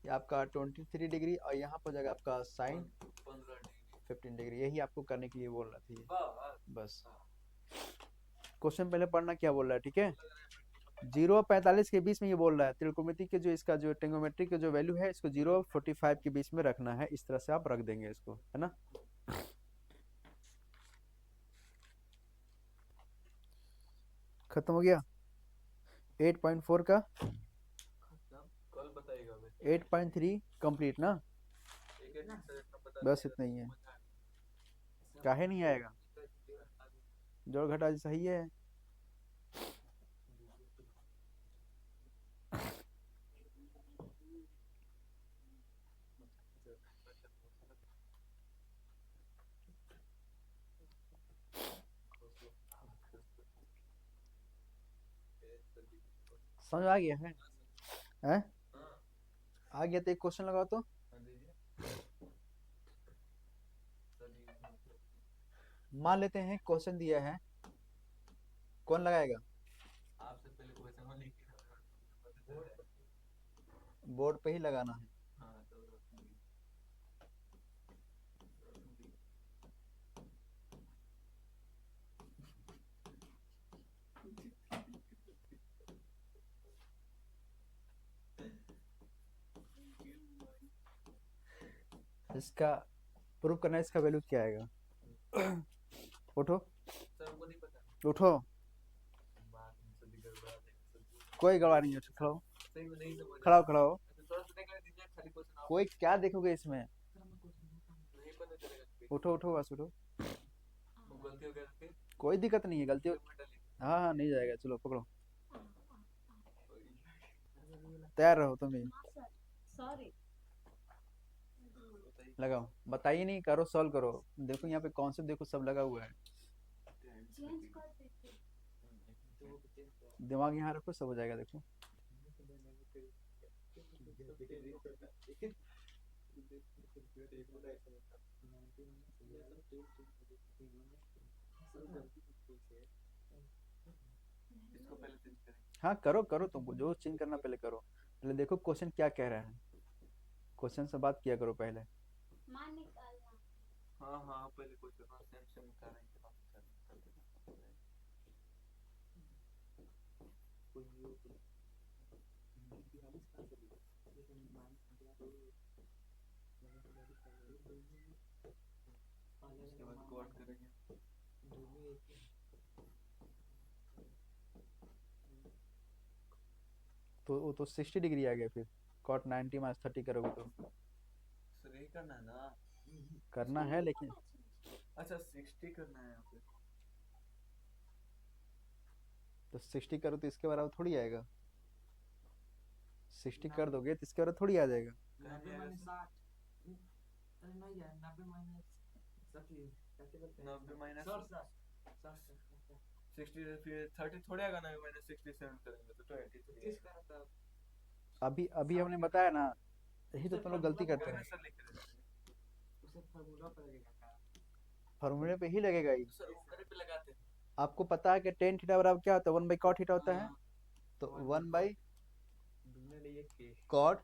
ये आपका 23 डिग्री, और यहाँ पर हो जाएगा आपका साइन 15 डिग्री। यही आपको करने के लिए बोल रहा था ये, बस। क्वेश्चन पहले पढ़ना क्या बोल रहा है, ठीक है। 0 और 45 के बीच में ये बोल रहा है त्रिकोणमिति के जो इसका जो ट्रिग्नोमेट्री का जो वैल्यू है इसको 0 और 45 के बीच में रखना है। इस तरह से आप रख देंगे इसको, है ना। खत्म हो गया 8.4 का, कल बताइएगा 8.3 कंप्लीट ना, बस इतना ही है। काहे नहीं आएगा, जोड़ घटा सही है। समझ आ गया है, हैं? आ गया तो एक क्वेश्चन लगाओ तो। मान लेते हैं क्वेश्चन दिया है, कौन लगाएगा? आपसे पहले क्वेश्चन लिख बोर्ड पे ही लगाना है। हाँ तो इसका प्रूफ करना है, इसका वैल्यू क्या आएगा। उठो सर हमको नहीं पता, उठो, बात सभी गड़बड़ा देंगे कोई गवाह नहीं है, खड़ा हो, सही में नहीं समझ खड़ा हो, खड़ा हो। थोड़ा सा देख दीजिए खाली क्वेश्चन आप कोई क्या देखोगे इसमें, नहीं पता चलेगा उठो उठो बस उठो, वो गलती हो गया फिर कोई दिक्कत नहीं है, गलती हो। हाँ हाँ नहीं जाएगा, चलो पकड़ो, तैयार रहो तुम भी, सॉरी। लगाओ, बताइए नहीं, करो सॉल्व करो। देखो यहाँ पे कॉन्सेप्ट देखो सब लगा हुआ है, चेंज कर देते। दिमाग यहाँ रखो सब हो जाएगा। देखो इसको पहले चेंज करें हाँ करो करो, तुमको जो चेंज करना पहले करो। पहले देखो क्वेश्चन क्या कह रहा है, क्वेश्चन से बात किया करो पहले। मान निकालना। हाँ हाँ पहले क्वेश्चन सेम सेम कर रहे हैं बात कर उसके बाद कोड करेंगे तो वो तो 60 डिग्री आ गया, फिर कॉट 90 माइनस 30 करोगे तो सर यही करना है ना करना है, लेकिन अच्छा 60 करना है यहाँ पे तो 60 करो तो इसके बराबर थोड़ी आएगा, 60 कर दोगे तो इसके बराबर थोड़ी आ जाएगा। 90 माइनस 60 फिर 30 थोड़ी आएगा ना, माइनस 67 करेंगे तो 23 अभी अभी हमने बताया ना, यही तो तुम लोग गलती करते हैं। सर लिख रहे फॉर्मूले पे ही लगेगा ही। सर ऊपर पे लगाते हैं आपको पता है कि टेन थीटा बराबर क्या होता है, 1 बाई कॉट थीटा होता है, तो 1 बाई कॉट,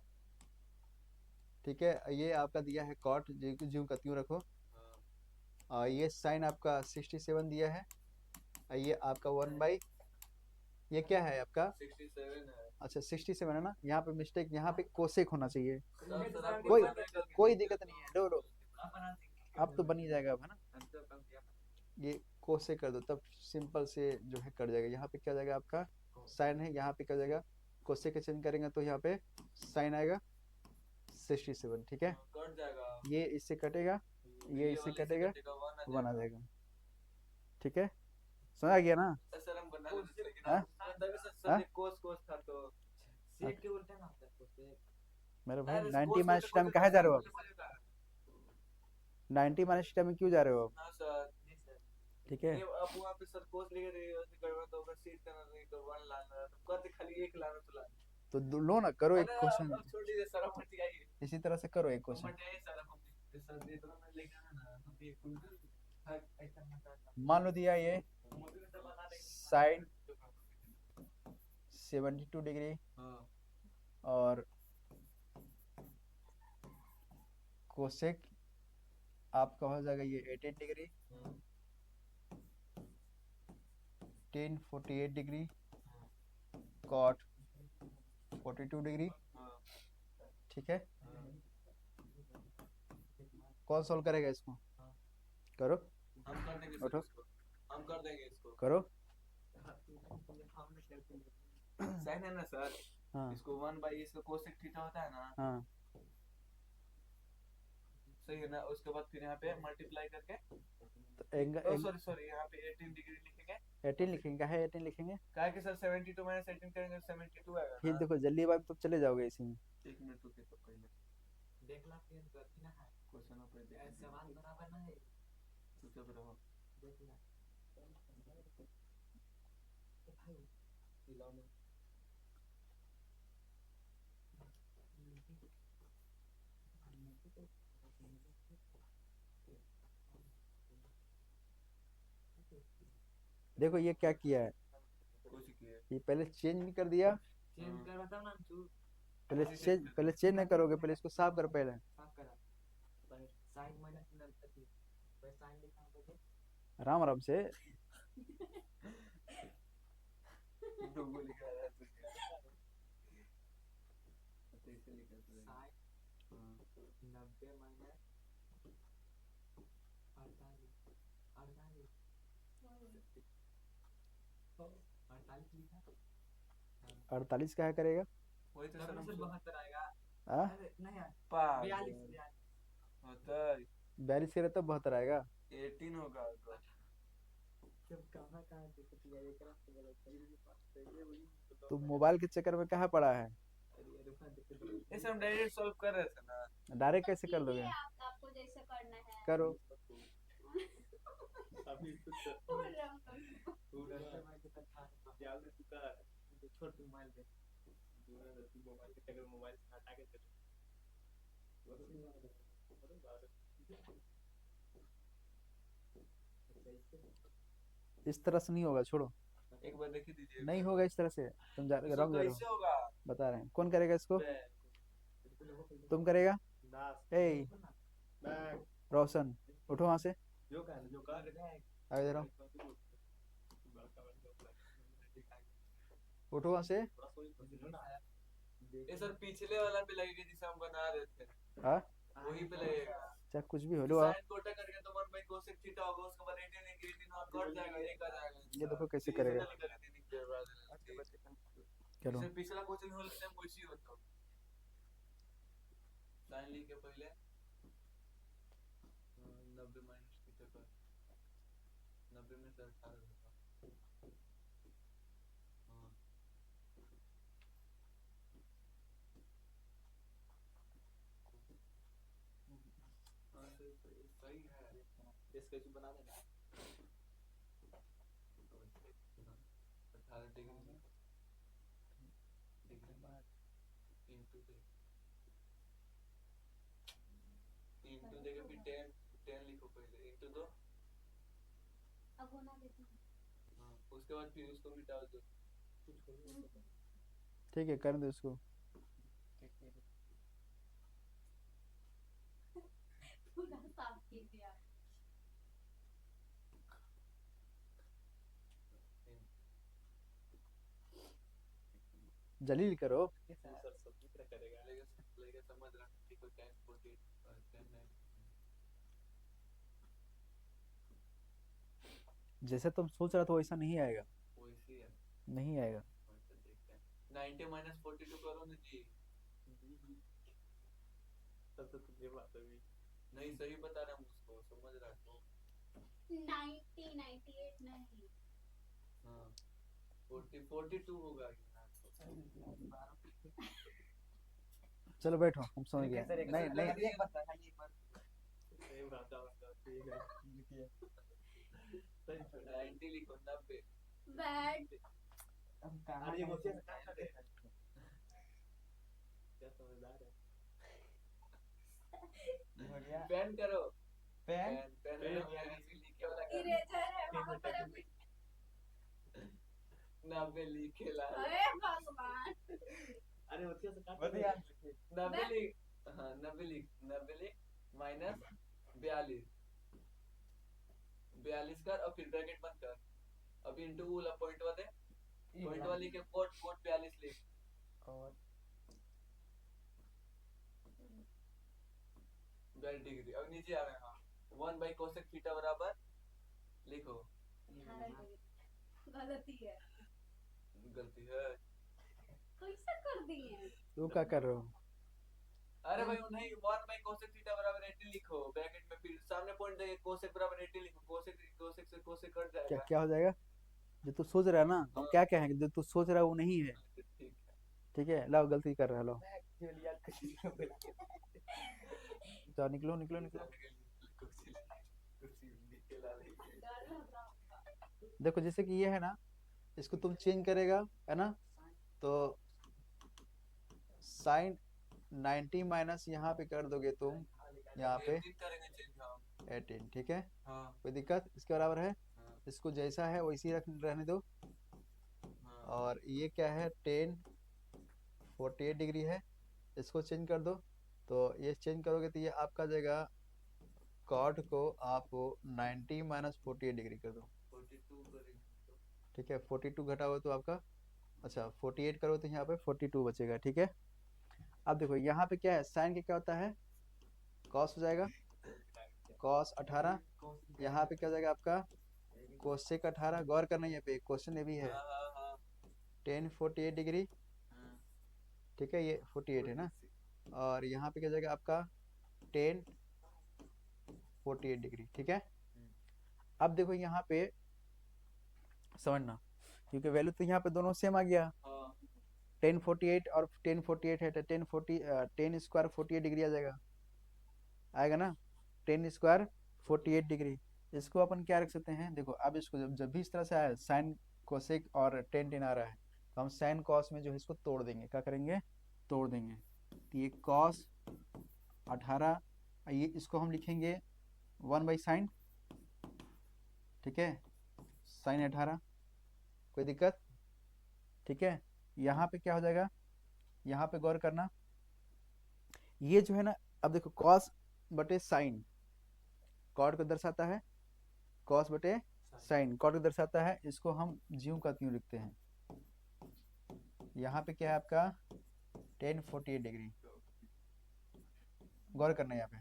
ठीक है। ये आपका दिया है कॉट, ज्यों का त्यों रखो। ये साइन आपका 67 दिया है, ये आपका 1 बाई, ये क्या है आपका 67 है अच्छा 67 है ना, यहाँ पे मिस्टेक, यहाँ पे कोसेक होना चाहिए। सर आपको कोई पता है गलती कोई दिक्कत नहीं है, लो लो, आप बना अब तो बन ही जाएगा अब, है ना। ये कोसेक कर दो, तब सिंपल से जो है कट जाएगा। यहाँ पे क्या जाएगा आपका साइन है, यहाँ पे क्या जाएगा कोसेक के चेंज करेंगे तो यहाँ पे साइन आएगा 67, ठीक है। कट जाएगा ये इससे कटेगा, ये इससे कटेगा, 1 आ जाएगा, ठीक है। समझ आ गया ना। सर हम बना लेते लेकिन हाँ? तभी हाँ? सर कोस कोस था तो सेक के उल्टा ना होता है कोसेक। मेरे भाई 90 माइनस थीटा में कहाँ जा रहे हो आप, 90 माइनस थीटा में क्यों जा रहे हो आप, हाँ सर जी सर। ठीक है। ये अब वहाँ पे सर कोस लिखे थे उसने करवा तो अगर सीट करना नहीं तो 1 लाना तो कहते खाली 1 लाना तो लाना तो लो ना, करो एक अरे क्वेश्चन अब छोड़ दीजिए सर, अब मत जाइए, इसी तरह से, करो एक अब क्वेश्चन। मत जाइए सर, अब हम सर दे दो, मैं लेके आना ना, हम ये हर ऐसा मत आता, मान लो दिया ये मुझे तो बना देंगे साइन 72 डिग्री हाँ और कोसेक आपका हो जाएगा ये 18 degree, tan 48 degree, cot 42 degree. हाँ ठीक है, हाँ, कौन सॉल्व करेगा इसको? करो, हम कर देंगे सर उठो, इसको, हम कर देंगे इसको। करो। साइन है ना सर, हाँ इसको 1/, इसका कोसेक थीटा होता है ना, हाँ, सही है ना, उसके बाद फिर यहाँ पे मल्टीप्लाई करके, तो एंगल सॉरी सॉरी, यहाँ पे 18 डिग्री लिखेंगे, 18 लिखेंगे, क्या है 18 लिखेंगे? क्या है कि सर 72 माइनस 18 करेंगे 72 आएगा फिर ना। देखो जल्दीबाजी तो चले जाओगे इसी में। एक मिनट रुकिए तो पहले देख ला, फिर गलती ना है क्वेश्चन पे देख, सवाल बराबर ना है, चुप रहो देख ला भाई, दिलाओ में देखो ये क्या किया है, कुछ किए, ये पहले चेंज नहीं कर दिया। चेंज कर बताओ ना तू, पहले चेंज नहीं करोगे, पहले इसको साफ करो पहले। साफ करा पर साइन माइनस पर साइन लिखा होगा आराम आराम से। तो वो लिखा है तो ऐसे लिखा है साइन 90 माइनस 48 लिखा, 48 क्या करेगा? वही तो सर, 72 आएगा, हाँ, अरे नहीं यार 42 होता 42 करे तो 72 आएगा। 18 होगा तो जब कहाँ कहाँ दिक्कत है, ये करा तो बोला सही भी बात सही है, वही तो तू मोबाइल के चक्कर में कहाँ पड़ा है? अरे रुका दिक्कत, ऐसे हम डायरेक्ट सॉल्व कर रहे थे ना, डायरेक्ट कैसे कर लोगे? आपको जैसे करना है करो। अभी कुछ पूरा समय के तक था याद है चुका है, जो छोटे मोबाइल पे पूरा रहती मोबाइल के चक्कर, मोबाइल से हटा के चले इस तरह से नहीं होगा, छोड़ो। एक बार देख ही दीजिए, नहीं होगा इस तरह से, तुम जा इसको रंग कैसे होगा, बता रहे हैं। कौन करेगा इसको? बे तुम करेगा? दास ए बैग रोशन, उठो वहां से, जो का जो का आ इधर आओ, उठो वहां से। ये सर पिछले वाला पे लगेगा जिसे हम बना रहे थे, हाँ, वही पे लगेगा, चाहे कुछ भी हो लो आप। साइन कोटा करके तो 1 बाई कोसेक थीटा होगा, उसके बाद 18 18 और कट जाएगा, एक आ जाएगा, ये देखो कैसे सीधे करेगा। सीधा लिख देते चलो, जैसे पिछला क्वेश्चन हो लेते हैं वैसे ही होता, साइन ली के पहले 90 माइनस थीटा का 90 में से 18 होगा, हाँ हाँ सही है, इसका जो बना देना 18 डिग्री में इंटू देके फिर 10 लिखो पहले, इंटू दो, अब होना देती हूँ। हाँ उसके बाद फिर उसको मिटा दो, ठीक है, कर दो इसको। पूरा साफ कीजिए आप। जलील करो। सर सब कितना करेगा, लेगा समझ रहा है कोई 10 40 10 9 जैसे तुम सोच रहा था वैसा नहीं आएगा, वैसे है, नहीं आएगा। वैसे देखते हैं 90 माइनस 42 करो ना जी, तब तो तुझे बात अभी नहीं सही बता रहा हूँ, उसको समझ रहा हूँ, 90 98 नहीं, हाँ 40 42 होगा, चलो बैठो, हम समझ गए। नहीं नहीं, एक बात है, एक बार सही बात है, ठीक है लिखिए, सही 90 लिखो 90 बैड हम कहां ये मुझे से कहां क्या समझदार है। हो गया पेन करो। Pen pen pen. लिखे वाला कर। इरेजर है वहां पर अभी। 90 लिखे ला। अरे भगवान। अरे उसके से काट बढ़िया 90 लिख। हाँ 90 लिख 90 लिख माइनस 42 42 कर और फिर ब्रैकेट बंद कर। अब इनटू वाला पॉइंट वाले पॉइंट वाले के कोट कोट 42 लिख और 42 डिग्री। अब नीचे आ रहे हैं 1 बाई कोसेक थीटा बराबर लिखो। 18 डिग्री। गलती है। गलती है। कैसे कर दिए? तू क्या कर रहे हो? अरे भाई नहीं 1 बाई कोसेक थीटा बराबर 80 लिखो ब्रैकेट में फिर सामने पॉइंट देके कोसेक बराबर 80 लिखो। कोसेक से कोसेक कट क्या जाएगा। क्या हो जाएगा? जो तू सोच रहा है ना, हम क्या कहेंगे, जो तू सोच रहा है वो नहीं है। ठीक है। ठीक है, लो गलती कर रहा है, लो एक्चुअली यार कुछ नहीं बोला। जाओ, निकलो निकलो निकलो। कुर्सी नीचे ला ले। डर लग रहा होगा। देखो जैसे कि ये है ना, इसको तुम चेंज करेगा, है ना, तो साइन 90 माइनस यहाँ पे कर दोगे तुम, यहाँ पे 18 करेंगे चेंज हम। 18, ठीक है, हाँ कोई दिक्कत? इसके बराबर है, हाँ इसको जैसा है वैसे ही रहने दो। हाँ। और ये क्या है, 10 48 डिग्री है, इसको चेंज कर दो। तो ये चेंज करोगे तो ये आपका जाएगा, कॉट को आप 90 माइनस 48 डिग्री कर दो। 42 करेंगे तो ठीक है, 42 घटाओ तो आपका, अच्छा 48 करो तो यहाँ पे 42 बचेगा। ठीक है, अब देखो यहाँ पे क्या है, साइन के क्या होता है, कॉस हो जाएगा, कॉस 18। यहाँ पे क्या हो जाएगा आपका, कोसेक 18। गौर करना है, यहाँ पे क्वेश्चन ये भी है, हाँ हाँ हाँ 10 48 डिग्री। हाँ। ठीक है, ये 48 है ना, और यहाँ पे क्या हो जाएगा आपका 10 48 डिग्री। ठीक है, अब देखो यहाँ पे समझना, क्योंकि वैल्यू तो यहाँ पे दोनों सेम आ गया, हाँ 10 48 और 10 48 है, तो 10 स्क्वायर 48 डिग्री आ जाएगा, आएगा ना, 10 स्क्वायर 48 डिग्री। इसको अपन क्या रख सकते हैं, देखो अब इसको जब जब भी इस तरह से आया, साइन कोसेक और टेन टेन आ रहा है, तो हम साइन कॉस में जो है इसको तोड़ देंगे, क्या करेंगे, तोड़ देंगे। तो ये कॉस 18, ये इसको हम लिखेंगे 1 बाई साइन। ठीक है, साइन 18, कोई दिक्कत? ठीक है, यहाँ पे क्या हो जाएगा, यहाँ पे गौर करना, ये जो है ना, अब देखो कॉस बटे साइन कॉट को दर्शाता है, कॉस बटे साइन कॉट को दर्शाता है, इसको हम ज्यों का त्यों लिखते हैं। यहाँ पे क्या है आपका 10 48 डिग्री, गौर करना है यहाँ पे,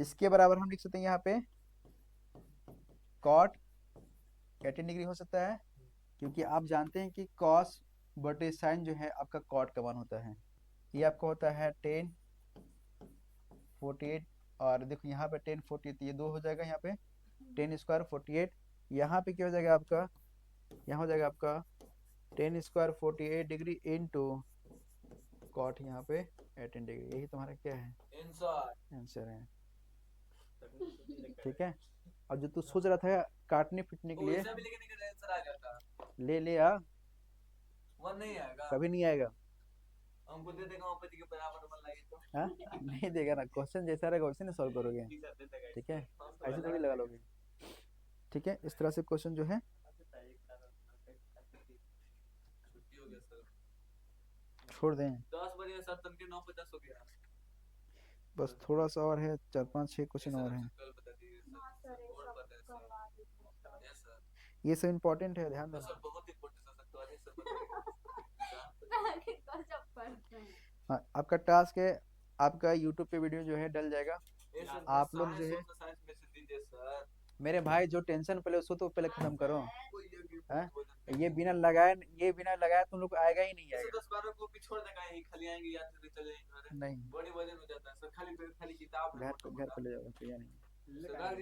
इसके बराबर हम लिख सकते हैं यहाँ पे कॉट 18 डिग्री हो सकता है, क्योंकि आप जानते हैं कि कॉस बटे साइन जो है आपका कॉट का मान होता है। ये आपका होता है 10 48, और देखो यहाँ पे 10 48, ये 2 हो जाएगा, यहाँ पे 10 स्क्वायर 48, यहाँ पे क्या हो जाएगा आपका, यहाँ हो जाएगा आपका 10 स्क्वायर 48 डिग्री इंटू कॉट यहाँ पे 18 डिग्री। यही तुम्हारा क्या है, आंसर है। ठीक है, और जो तू सोच रहा था काटने पीटने के लिए, भी लिखने का आंसर आ जाता। ले आ, वन नहीं आएगा। कभी नहीं आएगा। हमको दे देगा पति के बराबर वन लाइए तो हाँ नहीं देगा ना, क्वेश्चन जैसा रहेगा वैसे ना सॉल्व करोगे। टीचर दे देगा। ठीक है, ऐसे थोड़ी लगा लोगे। ठीक है, इस तरह से क्वेश्चन जो है छुट्टी हो गया सर। छोड़ दें, 10 बजे सर तन के 9:50 हो गया। बस थोड़ा सा और है, 4 5 6 क्वेश्चन और हैं। कल बता दीजिए हाँ सर। सर, ये और सब पता है सर। करवा दीजिए। Yes sir. ये सब इम्पोर्टेंट है, ध्यान तो देना। सर बहुत इंपॉर्टेंट सर तो आज सर बताइए। आगे गजब पढ़ते हैं। हाँ, आपका टास्क है, आपका यूट्यूब पे वीडियो जो है डल जाएगा। ये सर आप लोग जो है, साइंस में से दीजिए सर। मेरे भाई जो टेंशन पहले उसको तो पहले खत्म करो। कोई ये हैं? बोल ये बिना लगाए तुम लोग आएगा ही नहीं, आएगा 10-12 कॉपी छोड़ देगा यहीं खाली आएंगे याद करके चले जाएंगे। नहीं। बड़ी वजन हो जाता है सर। खाली किताब घर पे ले जाओ, तो या नहीं। सरदार